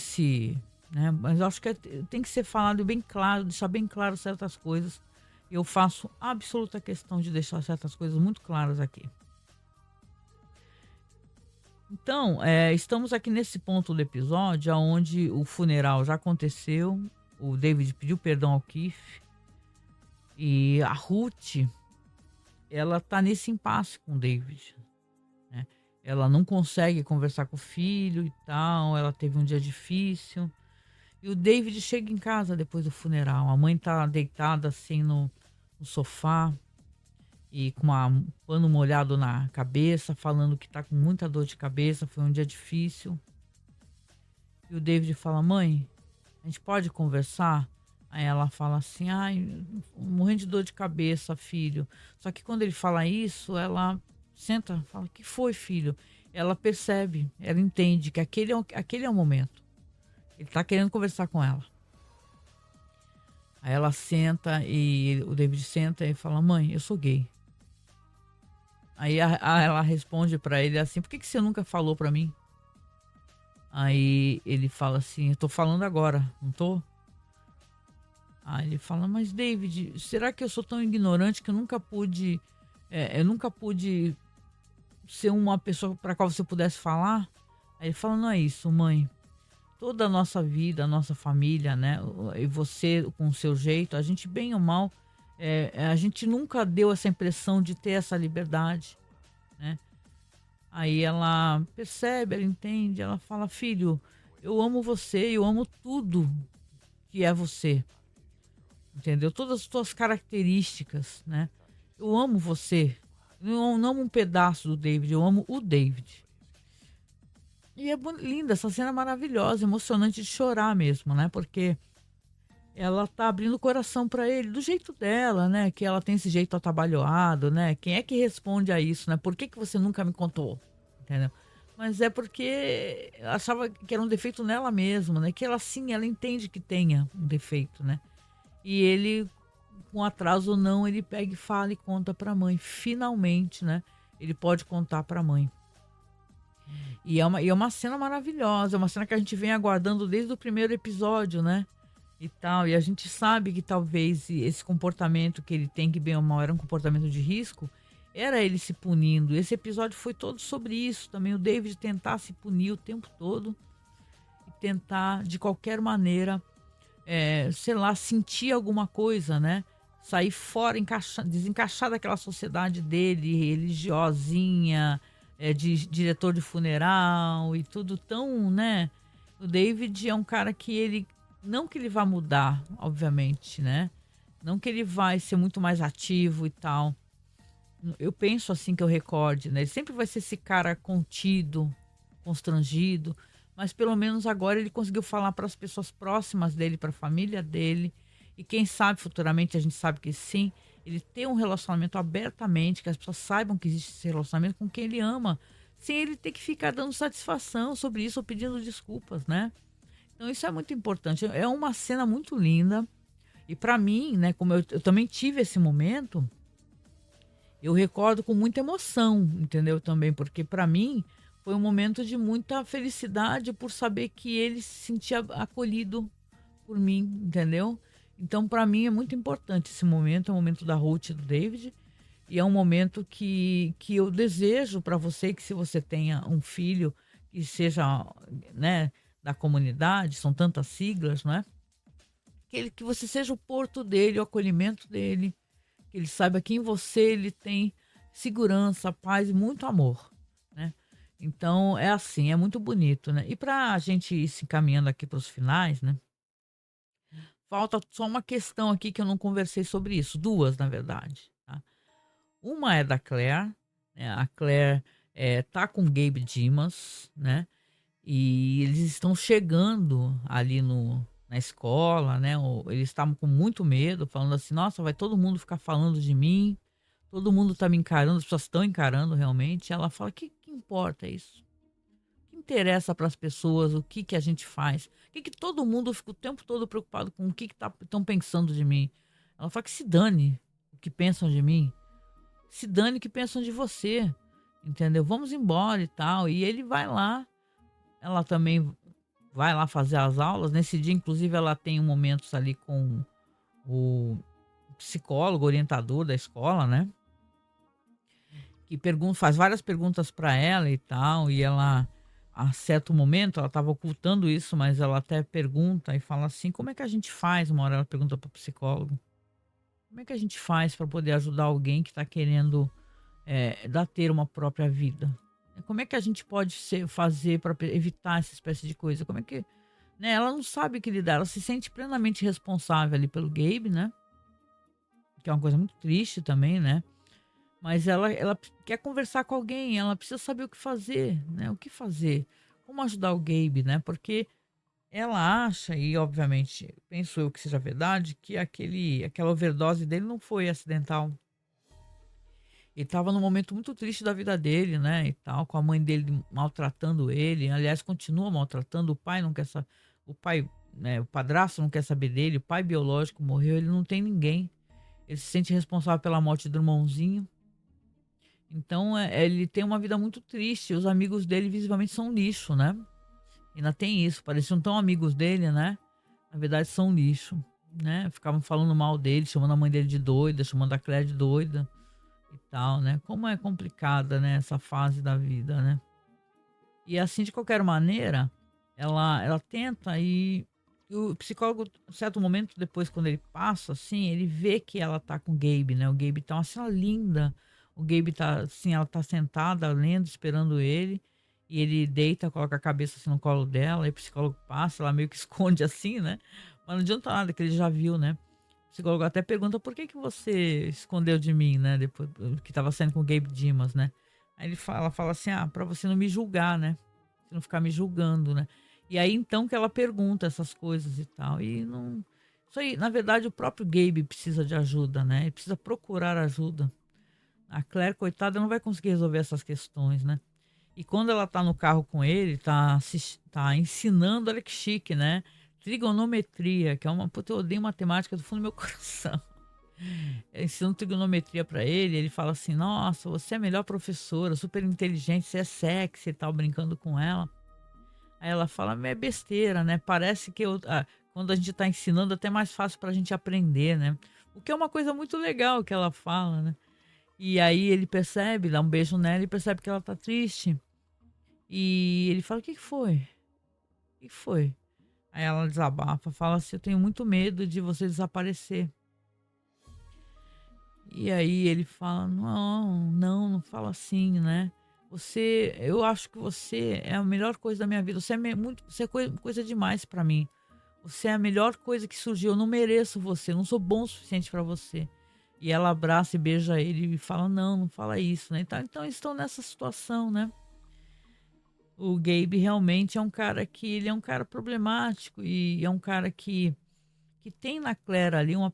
né, mas eu acho que tem que ser falado bem claro, deixar bem claro certas coisas. Eu faço absoluta questão de deixar certas coisas muito claras aqui. Então, estamos aqui nesse ponto do episódio onde o funeral já aconteceu, o David pediu perdão ao Keith e a Ruth, ela tá nesse impasse com o David, né? Ela não consegue conversar com o filho e tal, ela teve um dia difícil e o David chega em casa depois do funeral, a mãe tá deitada assim no sofá e com um pano molhado na cabeça, falando que tá com muita dor de cabeça, foi um dia difícil. E o David fala: mãe, a gente pode conversar? Aí ela fala assim: ai, morrendo de dor de cabeça, filho. Só que quando ele fala isso, ela senta, fala: o que foi, filho? Ela percebe, ela entende que aquele é o momento. Ele tá querendo conversar com ela. Aí ela senta e o David senta e fala: mãe, eu sou gay. Aí ela responde pra ele assim: por que você nunca falou pra mim? Aí ele fala assim: eu tô falando agora, não tô? Aí ele fala: mas David, será que eu sou tão ignorante que eu nunca pude ser uma pessoa pra qual você pudesse falar? Aí ele fala: não é isso, mãe. Toda a nossa vida, a nossa família, né? E você com o seu jeito, a gente, bem ou mal, a gente nunca deu essa impressão de ter essa liberdade, né? Aí ela percebe, ela entende, ela fala: filho, Eu amo você, eu amo tudo que é você, entendeu? Todas as tuas características, né? Eu amo você. Eu não amo um pedaço do David, eu amo o David. E é linda, essa cena é maravilhosa, emocionante de chorar mesmo, né? Porque ela tá abrindo o coração para ele do jeito dela, né? Que ela tem esse jeito atabalhoado, né? Quem é que responde a isso, né? Por que que você nunca me contou? Entendeu? Mas é porque eu achava que era um defeito nela mesma, né? Que ela sim, ela entende que tenha um defeito, né? E ele, com atraso ou não, ele pega e fala e conta para a mãe. Finalmente, né? Ele pode contar para a mãe. E é uma cena maravilhosa, é uma cena que a gente vem aguardando desde o primeiro episódio, né? E tal. E a gente sabe que talvez esse comportamento que ele tem, que bem ou mal era um comportamento de risco, era ele se punindo. Esse episódio foi todo sobre isso também. O David tentar se punir o tempo todo e tentar, de qualquer maneira, sei lá, sentir alguma coisa, né? Sair fora, desencaixar daquela sociedade dele, religiosinha, de diretor de funeral e tudo tão, né? O David é um cara que ele, não que ele vá mudar, obviamente, né? Não que ele vai ser muito mais ativo e tal. Eu penso assim que eu recorde, né? Ele sempre vai ser esse cara contido, constrangido, mas pelo menos agora ele conseguiu falar para as pessoas próximas dele, para a família dele, e quem sabe futuramente, a gente sabe que sim, ele ter um relacionamento abertamente, que as pessoas saibam que existe esse relacionamento com quem ele ama, sem ele ter que ficar dando satisfação sobre isso ou pedindo desculpas, né? Então isso é muito importante. É uma cena muito linda. E para mim, né, como eu também tive esse momento, eu recordo com muita emoção, entendeu? Também, porque para mim foi um momento de muita felicidade por saber que ele se sentia acolhido por mim, entendeu? Então, para mim é muito importante esse momento, é o momento da Ruth e do David, e é um momento que eu desejo para você, que se você tenha um filho que seja, né, da comunidade, são tantas siglas, não é? Que você seja o porto dele, o acolhimento dele, que ele saiba que em você ele tem segurança, paz e muito amor, né? Então é assim, é muito bonito, né? E para a gente ir se encaminhando aqui para os finais, né? Falta só uma questão aqui que eu não conversei sobre isso, duas na verdade, tá? Uma é da Claire, né? A Claire tá com o Gabe Dimas, né? E eles estão chegando ali na escola, né? Eles estavam com muito medo, falando assim: nossa, vai todo mundo ficar falando de mim, todo mundo tá me encarando, as pessoas estão encarando realmente. Ela fala: que importa isso? O que interessa para as pessoas o que a gente faz? Que todo mundo fica o tempo todo preocupado com o que estão pensando de mim? Ela fala que se dane o que pensam de mim, se dane o que pensam de você, entendeu? Vamos embora e tal. E ele vai lá, ela também vai lá fazer as aulas. Nesse dia, inclusive, ela tem momentos ali com o psicólogo, orientador da escola, né? Que faz várias perguntas para ela e tal, e ela, a certo momento, ela estava ocultando isso, mas ela até pergunta e fala assim: como é que a gente faz? Uma hora ela pergunta para o psicólogo: como é que a gente faz para poder ajudar alguém que está querendo ter uma própria vida? Como é que a gente pode fazer para evitar essa espécie de coisa? Como é que, né? Ela não sabe o que lidar, ela se sente plenamente responsável ali pelo Gabe, né? Que é uma coisa muito triste também, né? Mas ela quer conversar com alguém, ela precisa saber o que fazer, né? O que fazer? Como ajudar o Gabe, né? Porque ela acha, e obviamente penso eu que seja verdade, que aquela overdose dele não foi acidental. Ele estava num momento muito triste da vida dele, né? E tal, com a mãe dele maltratando ele. Aliás, continua maltratando. O pai não quer saber. O pai, né? O padrasto não quer saber dele. O pai biológico morreu. Ele não tem ninguém. Ele se sente responsável pela morte do irmãozinho. Então, ele tem uma vida muito triste. Os amigos dele visivelmente são lixo, né? Ainda tem isso. Pareciam tão amigos dele, né? Na verdade, são lixo, né? Ficavam falando mal dele, chamando a mãe dele de doida, chamando a Claire de doida e tal, né? Como é complicada, né, essa fase da vida, né? E assim, de qualquer maneira, ela tenta e o psicólogo, em certo momento, depois, quando ele passa, assim, ele vê que ela tá com o Gabe, né? O Gabe tá uma cena linda. O Gabe tá, assim, ela tá sentada, lendo, esperando ele. e ele deita, coloca a cabeça assim no colo dela, e o psicólogo passa, ela meio que esconde assim, né? Mas não adianta nada, que ele já viu, né? O psicólogo até pergunta por que que você escondeu de mim, né? Depois que tava saindo com o Gabe Dimas, né? Aí ela fala assim, pra você não me julgar, né? Você não ficar me julgando, né? E aí então que ela pergunta essas coisas e tal. E não. Isso aí, na verdade, o próprio Gabe precisa de ajuda, né? Ele precisa procurar ajuda. A Claire, coitada, não vai conseguir resolver essas questões, né? E quando ela tá no carro com ele, tá ensinando, olha que chique, né? Trigonometria, que é uma. Puta, eu odeio matemática do fundo do meu coração. Ensinando trigonometria pra ele, ele fala assim: Nossa, você é a melhor professora, super inteligente, você é sexy e tal, brincando com ela. Aí ela fala: É besteira, né? Parece que quando a gente tá ensinando, é até mais fácil pra gente aprender, né? O que é uma coisa muito legal que ela fala, né? E aí ele percebe, dá um beijo nela e percebe que ela tá triste. E ele fala: O que que foi? O que que foi? Aí ela desabafa, fala assim: Eu tenho muito medo de você desaparecer. E aí ele fala: Não fala assim, né? Eu acho que você é a melhor coisa da minha vida. Você é coisa demais pra mim. Você é a melhor coisa que surgiu. Eu não mereço você, eu não sou bom o suficiente pra você. E ela abraça e beija ele e fala: Não fala isso, né? Então eles estão nessa situação, né? O Gabe realmente é um cara que ele é um cara problemático e é um cara que tem na Claire ali um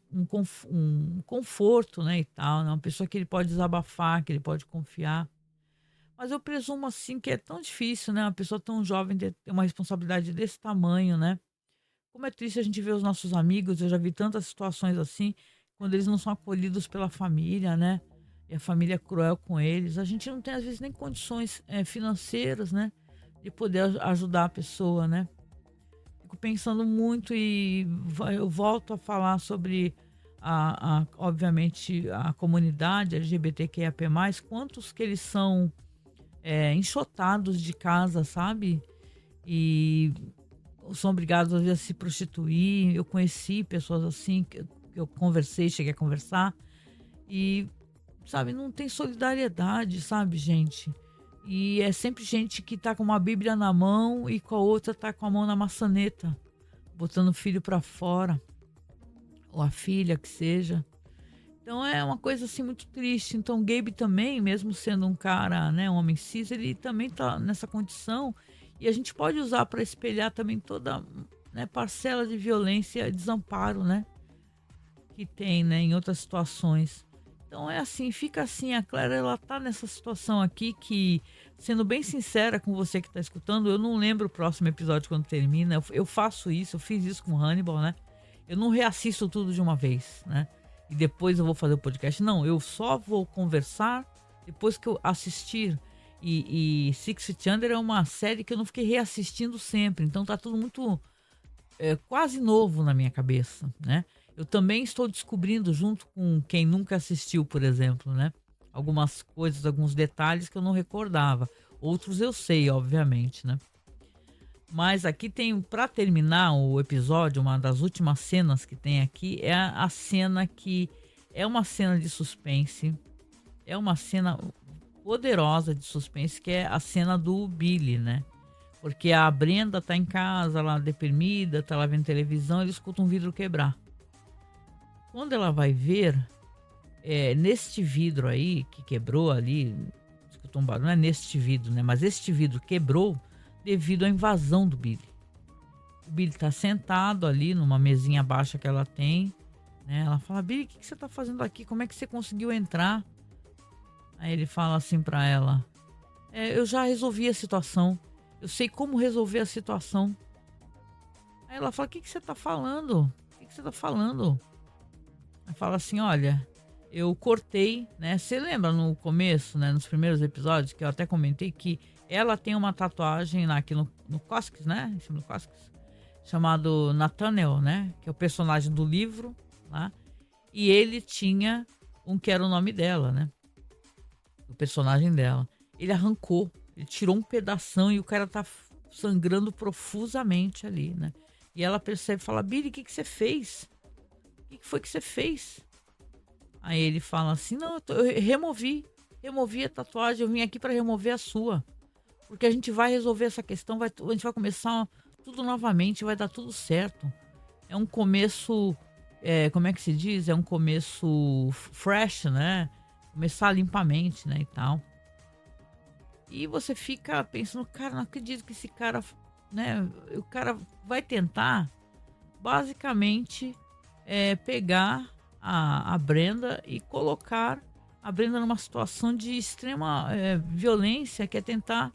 conforto, né, e tal, né? Uma pessoa que ele pode desabafar, que ele pode confiar. Mas eu presumo assim que é tão difícil, né? Uma pessoa tão jovem ter uma responsabilidade desse tamanho, né? Como é triste a gente ver os nossos amigos, eu já vi tantas situações assim, quando eles não são acolhidos pela família, né? E a família é cruel com eles. A gente não tem, às vezes, nem condições financeiras, né? De poder ajudar a pessoa, né? Fico pensando muito e eu volto a falar sobre, obviamente, a comunidade LGBTQIAP+, quantos que eles são enxotados de casa, sabe? E são obrigados às vezes a se prostituir. Eu conheci pessoas assim que eu conversei, cheguei a conversar e, sabe, não tem solidariedade, sabe, gente? E é sempre gente que tá com uma Bíblia na mão e com a outra tá com a mão na maçaneta, botando o filho para fora, ou a filha que seja. Então é uma coisa assim muito triste. Então o Gabe também, mesmo sendo um cara, né, um homem cis, ele também tá nessa condição e a gente pode usar para espelhar também toda, né, parcela de violência e desamparo, né, que tem, né, em outras situações. Então é assim, fica assim, a Clara ela tá nessa situação aqui que, sendo bem sincera com você que tá escutando, eu não lembro o próximo episódio quando termina. Eu faço isso, eu fiz isso com Hannibal, né? Eu não reassisto tudo de uma vez, né? E depois eu vou fazer o podcast. Não, eu só vou conversar depois que eu assistir. E Six Feet Under é uma série que eu não fiquei reassistindo sempre. Então tá tudo muito quase novo na minha cabeça, né? Eu também estou descobrindo, junto com quem nunca assistiu, por exemplo, né? Algumas coisas, alguns detalhes que eu não recordava. Outros eu sei, obviamente, né? Mas aqui tem, para terminar o episódio, uma das últimas cenas que tem aqui é a cena que é uma cena de suspense, é uma cena poderosa de suspense, que é a cena do Billy, né? Porque a Brenda tá em casa, lá deprimida, tá lá vendo televisão, ele escuta um vidro quebrar. Quando ela vai ver, neste vidro aí, que quebrou ali, escutou um barulho, não é neste vidro, né? Mas este vidro quebrou devido à invasão do Billy. O Billy tá sentado ali numa mesinha baixa que ela tem, né? Ela fala: Billy, o que você tá fazendo aqui? Como é que você conseguiu entrar? Aí ele fala assim pra ela: eu já resolvi a situação. Eu sei como resolver a situação. Aí ela fala: O que você tá falando? O que você tá falando? Ela fala assim: Olha, eu cortei, né? Você lembra no começo, né? Nos primeiros episódios, que eu até comentei que ela tem uma tatuagem aqui no cóccix, né? Em cima do cóccix, chamado Nathaniel, né? Que é o personagem do livro, lá. E ele tinha um que era o nome dela, né? O personagem dela. Ele arrancou, ele tirou um pedação e o cara tá sangrando profusamente ali, né? E ela percebe e fala: Billy, o que você fez? O que foi que você fez? Aí ele fala assim: Não, eu removi a tatuagem, eu vim aqui para remover a sua. porque a gente vai resolver essa questão, a gente vai começar tudo novamente, vai dar tudo certo. É um começo, como é que se diz? É um começo fresh, né? Começar limpamente, né, e tal. E você fica pensando, cara, não acredito que esse cara, né? O cara vai tentar, basicamente, pegar a Brenda e colocar a Brenda numa situação de extrema violência, que é tentar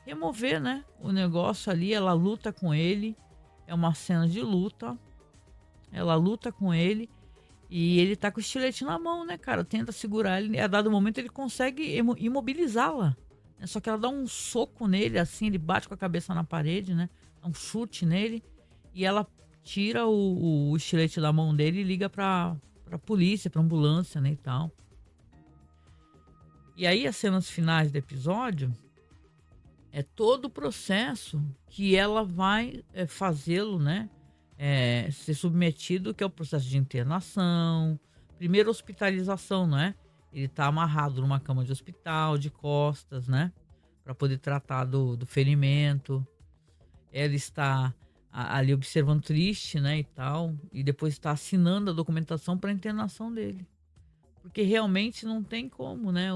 remover, né, o negócio ali. Ela luta com ele, é uma cena de luta. Ela luta com ele e ele tá com o estilete na mão, né, cara? Tenta segurar ele. A dado momento ele consegue imobilizá-la, né? Só que ela dá um soco nele, assim, ele bate com a cabeça na parede, né? Dá um chute nele e ela tira o estilete da mão dele e liga pra polícia, pra ambulância, né, e tal. E aí as cenas finais do episódio é todo o processo que ela vai fazê-lo, né? Ser submetido, que é o processo de internação, primeiro hospitalização, né? Ele tá amarrado numa cama de hospital, de costas, né? Para poder tratar do ferimento. Ela está ali observando triste, né? E tal. E depois está assinando a documentação para internação dele. Porque realmente não tem como, né?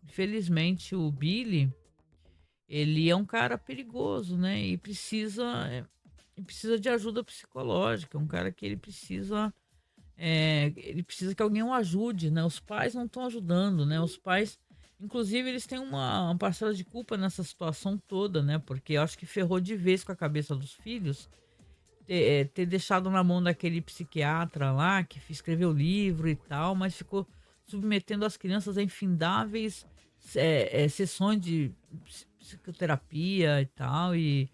Infelizmente o Billy, ele é um cara perigoso, né? E precisa de ajuda psicológica. É um cara que ele precisa que alguém o ajude, né? Os pais não estão ajudando, né? Os pais, inclusive, eles têm uma parcela de culpa nessa situação toda, né? Porque eu acho que ferrou de vez com a cabeça dos filhos ter deixado na mão daquele psiquiatra lá que escreveu livro e tal, mas ficou submetendo as crianças a infindáveis sessões de psicoterapia e tal, e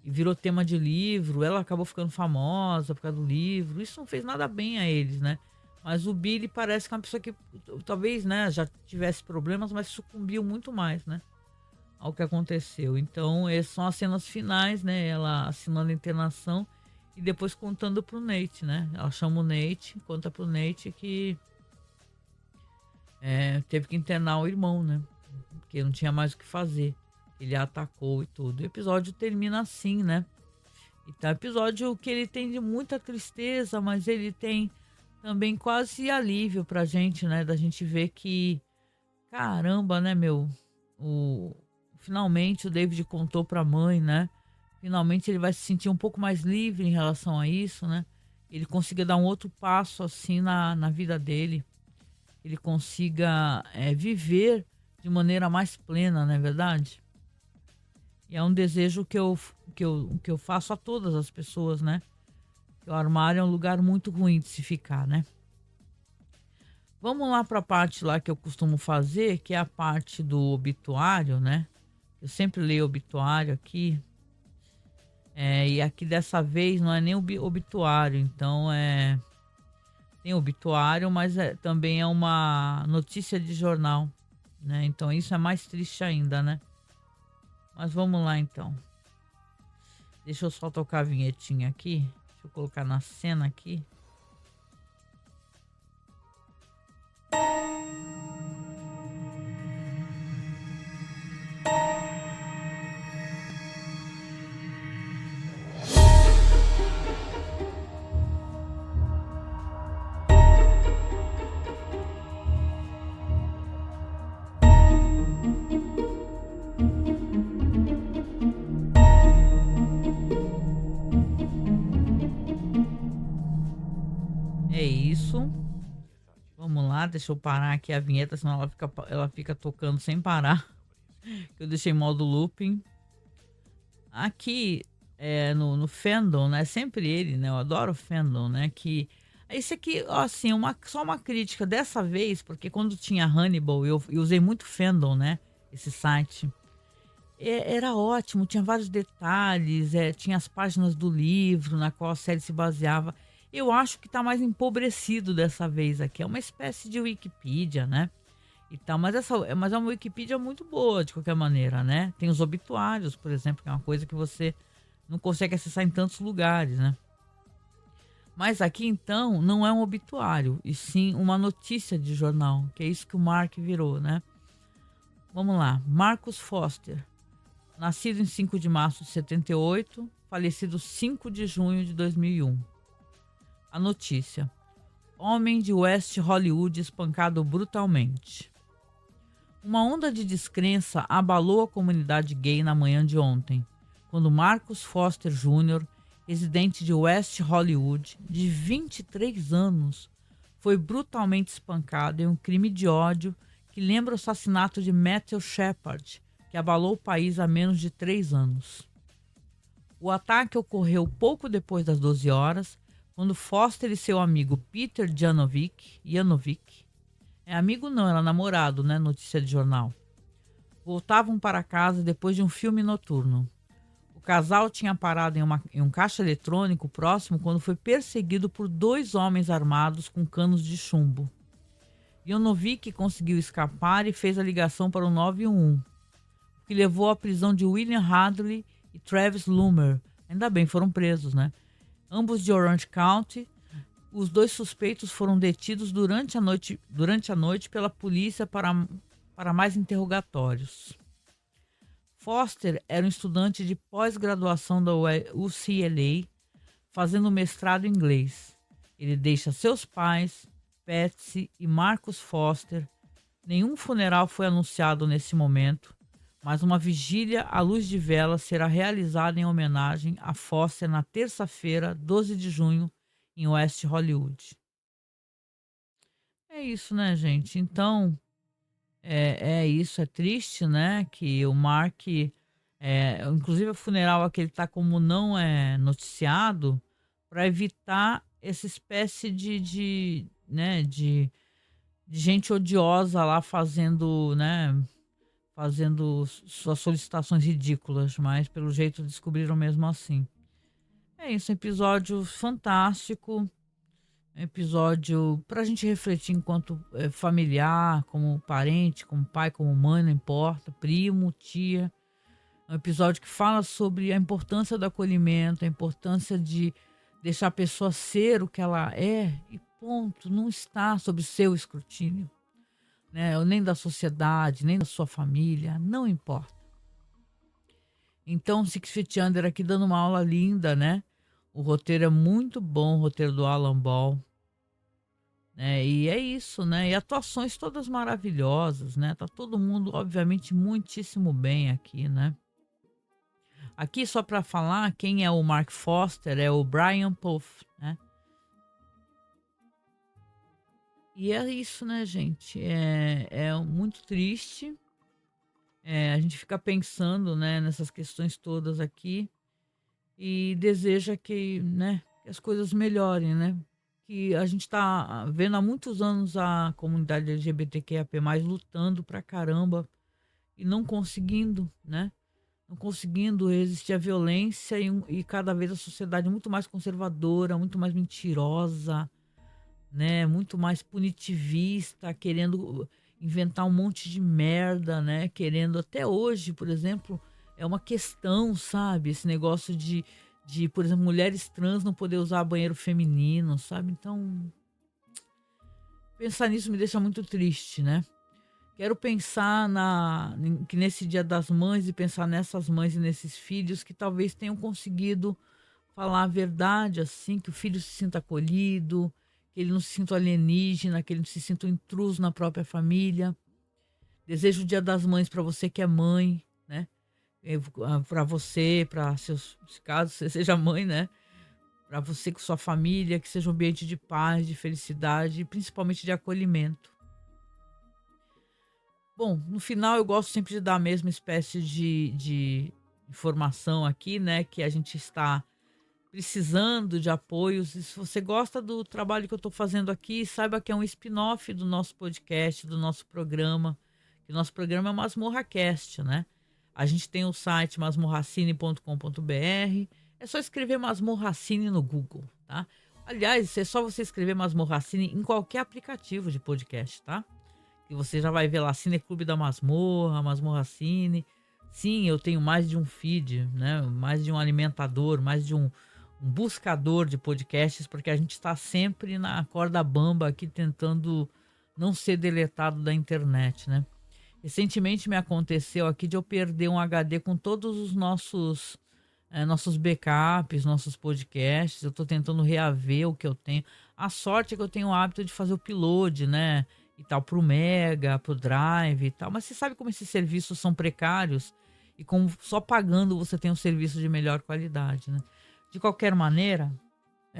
virou tema de livro. Ela acabou ficando famosa por causa do livro. Isso não fez nada bem a eles, né? Mas o Billy parece que é uma pessoa que talvez, né, já tivesse problemas, mas sucumbiu muito mais, né, ao que aconteceu. Então, essas são as cenas finais, né? Ela assinando a internação e depois contando pro Nate, né? Ela chama o Nate, conta pro Nate que teve que internar o irmão, né? Porque não tinha mais o que fazer. Ele a atacou e tudo. O episódio termina assim, né? Então, episódio que ele tem de muita tristeza, mas ele tem também quase alívio pra gente, né? Da gente ver que, caramba, né, meu? Finalmente o David contou pra mãe, né? Finalmente ele vai se sentir um pouco mais livre em relação a isso, né? Ele consiga dar um outro passo assim na vida dele. Ele consiga viver de maneira mais plena, não é verdade? E é um desejo que eu faço a todas as pessoas, né? Que o armário é um lugar muito ruim de se ficar, né? Vamos lá para a parte lá que eu costumo fazer, que é a parte do obituário, né? Eu sempre leio obituário aqui. E aqui dessa vez não é nem obituário, então tem obituário, mas também é uma notícia de jornal, né? Então isso é mais triste ainda, né? Mas vamos lá então. Deixa eu só tocar a vinhetinha aqui. Deixa eu colocar na cena aqui. É isso. Vamos lá, deixa eu parar aqui a vinheta, senão ela fica tocando sem parar. Eu deixei em modo looping. Aqui no Fandom, né? Sempre ele, né? Eu adoro o Fandom, né? Que esse aqui, assim, só uma crítica dessa vez, porque quando tinha Hannibal, eu usei muito Fandom, né? Esse site. Era ótimo, tinha vários detalhes, tinha as páginas do livro na qual a série se baseava. Eu acho que tá mais empobrecido dessa vez aqui. É uma espécie de Wikipedia, né? E tal, mas é uma Wikipedia muito boa de qualquer maneira, né? Tem os obituários, por exemplo, que é uma coisa que você não consegue acessar em tantos lugares, né? Mas aqui então não é um obituário, e sim uma notícia de jornal, que é isso que o Mark virou, né? Vamos lá. Marcus Foster, nascido em 5 de março de 78, falecido 5 de junho de 2001. A notícia: homem de West Hollywood espancado brutalmente. Uma onda de descrença abalou a comunidade gay na manhã de ontem, quando Marcus Foster Jr., residente de West Hollywood, de 23 anos, foi brutalmente espancado em um crime de ódio que lembra o assassinato de Matthew Shepard, que abalou o país há menos de 3 anos. O ataque ocorreu pouco depois das 12 horas, quando Foster e seu amigo Peter Janovic, amigo não, era namorado, né? Notícia de jornal, voltavam para casa depois de um filme noturno. O casal tinha parado em um caixa eletrônico próximo quando foi perseguido por 2 homens armados com canos de chumbo. Janovic conseguiu escapar e fez a ligação para o 911, o que levou à prisão de William Hadley e Travis Loomer. Ainda bem, foram presos, né? Ambos de Orange County. Os 2 suspeitos foram detidos durante a noite pela polícia para mais interrogatórios. Foster era um estudante de pós-graduação da UCLA, fazendo mestrado em inglês. Ele deixa seus pais, Patsy e Marcus Foster. Nenhum funeral foi anunciado nesse momento, mas uma vigília à luz de vela será realizada em homenagem a Foster na terça-feira, 12 de junho, em West Hollywood. É isso, né, gente? Então, é isso, é triste, né, que o Mark, inclusive o funeral aqui ele tá como não é noticiado, para evitar essa espécie né, de gente odiosa lá fazendo, né, fazendo suas solicitações ridículas, mas pelo jeito descobriram mesmo assim. É isso, episódio fantástico, episódio para a gente refletir enquanto familiar, como parente, como pai, como mãe, não importa, primo, tia. É um episódio que fala sobre a importância do acolhimento, a importância de deixar a pessoa ser o que ela é e ponto, não está sob seu escrutínio, né? Nem da sociedade, nem da sua família, não importa. Então, Six Feet Under aqui dando uma aula linda, né? O roteiro é muito bom, o roteiro do Alan Ball. Né? E é isso, né? E atuações todas maravilhosas, né? Tá todo mundo, obviamente, muitíssimo bem aqui, né? Aqui, só para falar, quem é o Mark Foster é o Brian Puff, né? E é isso, né, gente? É muito triste. A gente fica pensando, né, nessas questões todas aqui e deseja que, né, que as coisas melhorem, né? Que a gente está vendo há muitos anos a comunidade LGBTQIA+, lutando pra caramba e não conseguindo, né? Não conseguindo resistir à violência e cada vez a sociedade muito mais conservadora, muito mais mentirosa, né? Muito mais punitivista, querendo inventar um monte de merda, né? Querendo até hoje, por exemplo, é uma questão, sabe? Esse negócio de, por exemplo, mulheres trans não poder usar banheiro feminino, sabe? Então, pensar nisso me deixa muito triste, né? Quero pensar que nesse Dia das Mães e pensar nessas mães e nesses filhos que talvez tenham conseguido falar a verdade, assim, que o filho se sinta acolhido, que ele não se sinta alienígena, que ele não se sinta um intruso na própria família. Desejo o Dia das Mães para você que é mãe, né? Para você, para seus, caso você seja mãe, né? Para você com sua família, que seja um ambiente de paz, de felicidade e principalmente de acolhimento. Bom, no final eu gosto sempre de dar a mesma espécie de informação aqui, né? Que a gente está precisando de apoios. E se você gosta do trabalho que eu estou fazendo aqui, saiba que é um spin-off do nosso podcast, do nosso programa. Que o nosso programa é o MasmorraCast, né? A gente tem o site masmorracine.com.br. É só escrever Masmorracine no Google, tá? Aliás, é só você escrever Masmorracine em qualquer aplicativo de podcast, tá? Que você já vai ver lá, Cineclube da Masmorra, Masmorracine. Sim, eu tenho mais de um feed, né? Mais de um alimentador, mais de um buscador de podcasts, porque a gente está sempre na corda bamba aqui tentando não ser deletado da internet, né? Recentemente me aconteceu aqui de eu perder um HD com todos os nossos backups, nossos podcasts. Eu estou tentando reaver o que eu tenho. A sorte é que eu tenho o hábito de fazer o upload, né? E tal, pro Mega, pro Drive e tal. Mas você sabe como esses serviços são precários e como só pagando você tem um serviço de melhor qualidade, né? De qualquer maneira,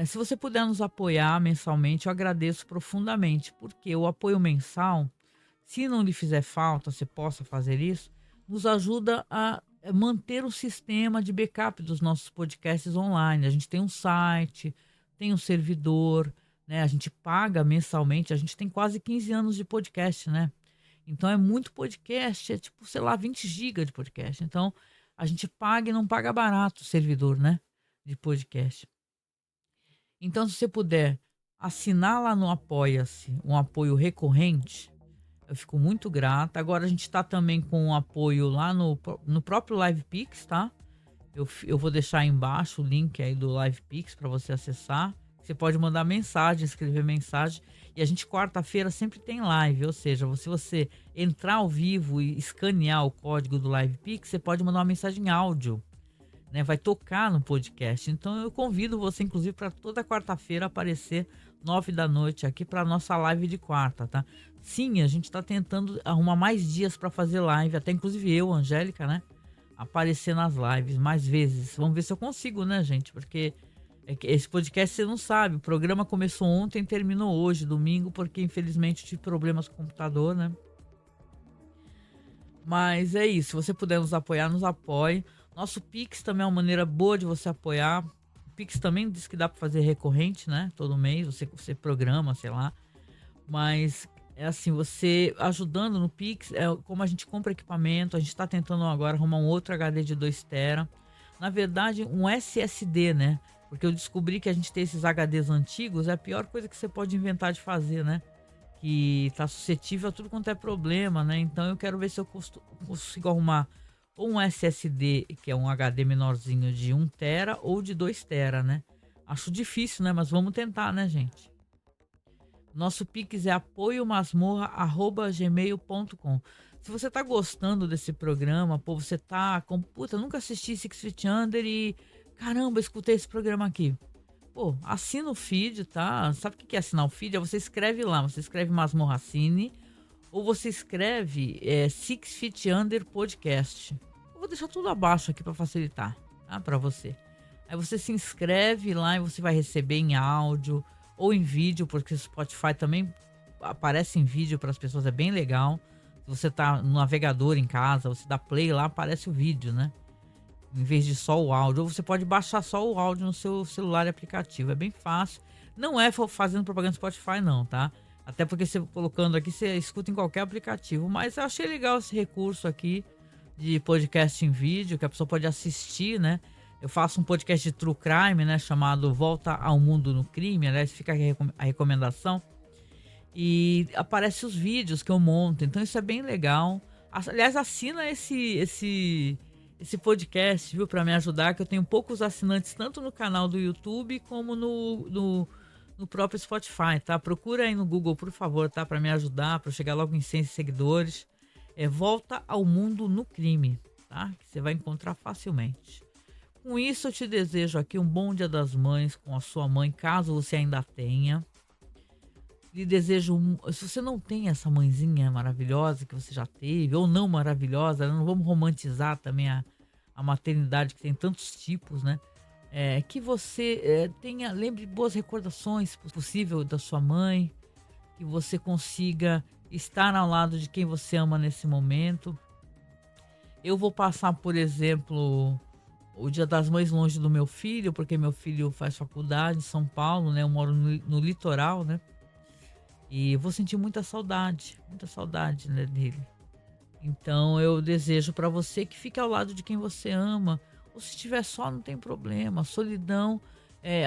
se você puder nos apoiar mensalmente, eu agradeço profundamente, porque o apoio mensal, se não lhe fizer falta, você possa fazer isso, nos ajuda a manter o sistema de backup dos nossos podcasts online. A gente tem um site, tem um servidor, né? A gente paga mensalmente, a gente tem quase 15 anos de podcast, né? Então é muito podcast, é tipo, sei lá, 20 gigas de podcast. Então a gente paga e não paga barato o servidor, né? De podcast. Então, se você puder assinar lá no Apoia-se um apoio recorrente, eu fico muito grata. Agora a gente está também com um apoio lá no próprio LivePix, tá? Eu vou deixar aí embaixo o link aí do LivePix para você acessar. Você pode mandar mensagem, escrever mensagem. E a gente, quarta-feira, sempre tem live. Ou seja, se você entrar ao vivo e escanear o código do LivePix, você pode mandar uma mensagem áudio, né? Vai tocar no podcast. Então eu convido você, inclusive, para toda quarta-feira aparecer 9 da noite aqui para nossa live de quarta, tá? Sim, a gente está tentando arrumar mais dias para fazer live, até inclusive eu, Angélica, né? Aparecer nas lives mais vezes. Vamos ver se eu consigo, né, gente? Porque esse podcast você não sabe. O programa começou ontem e terminou hoje, domingo, porque infelizmente tive problemas com o computador, né? Mas é isso. Se você puder nos apoiar, nos apoie. Nosso Pix também é uma maneira boa de você apoiar. O Pix também diz que dá para fazer recorrente, né? Todo mês você programa, sei lá. Mas é assim, você ajudando no Pix, como a gente compra equipamento, a gente está tentando agora arrumar um outro HD de 2 TB. Na verdade, um SSD, né? Porque eu descobri que a gente tem esses HDs antigos, é a pior coisa que você pode inventar de fazer, né? Que tá suscetível a tudo quanto é problema, né? Então eu quero ver se eu consigo arrumar ou um SSD, que é um HD menorzinho de 1 TB ou de 2 TB, né? Acho difícil, né? Mas vamos tentar, né, gente? Nosso Pix é apoiomasmorra@gmail.com. Se você tá gostando desse programa, pô, você tá com, puta, nunca assisti Six Feet Under e caramba, escutei esse programa aqui. Pô, assina o feed, tá? Sabe o que é assinar o feed? É você escreve lá, você escreve Masmorra Cine ou você escreve Six Feet Under Podcast. Eu vou deixar tudo abaixo aqui para facilitar, tá? Para você. Aí você se inscreve lá e você vai receber em áudio ou em vídeo, porque o Spotify também aparece em vídeo para as pessoas, é bem legal. Se você tá no navegador em casa, você dá play lá, aparece o vídeo, né? Em vez de só o áudio. Ou você pode baixar só o áudio no seu celular e aplicativo. É bem fácil. Não é fazendo propaganda do Spotify, não, tá? Até porque você colocando aqui, você escuta em qualquer aplicativo. Mas eu achei legal esse recurso aqui de podcast em vídeo, que a pessoa pode assistir, né? Eu faço um podcast de True Crime, né? Chamado Volta ao Mundo no Crime. Aliás, fica aqui a recomendação. E aparece os vídeos que eu monto. Então isso é bem legal. Aliás, assina esse podcast, viu, para me ajudar, que eu tenho poucos assinantes tanto no canal do YouTube como no próprio Spotify, tá? Procura aí no Google, por favor, tá? Para me ajudar, para chegar logo em 100 seguidores. Volta ao Mundo no Crime, tá? Que você vai encontrar facilmente. Com isso, eu te desejo aqui um bom Dia das Mães com a sua mãe, caso você ainda tenha. Lhe desejo, se você não tem essa mãezinha maravilhosa que você já teve, ou não maravilhosa, não vamos romantizar também a maternidade, que tem tantos tipos, né? Que você lembre boas recordações, se possível, da sua mãe, que você consiga estar ao lado de quem você ama nesse momento. Eu vou passar, por exemplo, o Dia das Mães longe do meu filho, porque meu filho faz faculdade em São Paulo, né? Eu moro no litoral, né? E vou sentir muita saudade, né, dele. Então eu desejo para você que fique ao lado de quem você ama. Ou se estiver só, não tem problema. A solidão,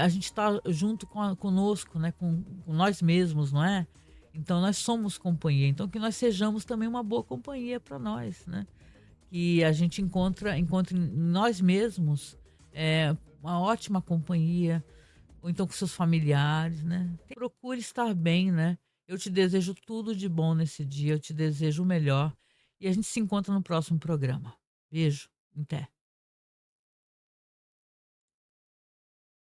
a gente está junto conosco, né, com nós mesmos, não é? Então nós somos companhia. Então que nós sejamos também uma boa companhia para nós, né? Que a gente encontre em nós mesmos uma ótima companhia, ou então com seus familiares, né? Procure estar bem, né? Eu te desejo tudo de bom nesse dia, eu te desejo o melhor e a gente se encontra no próximo programa. Beijo, até.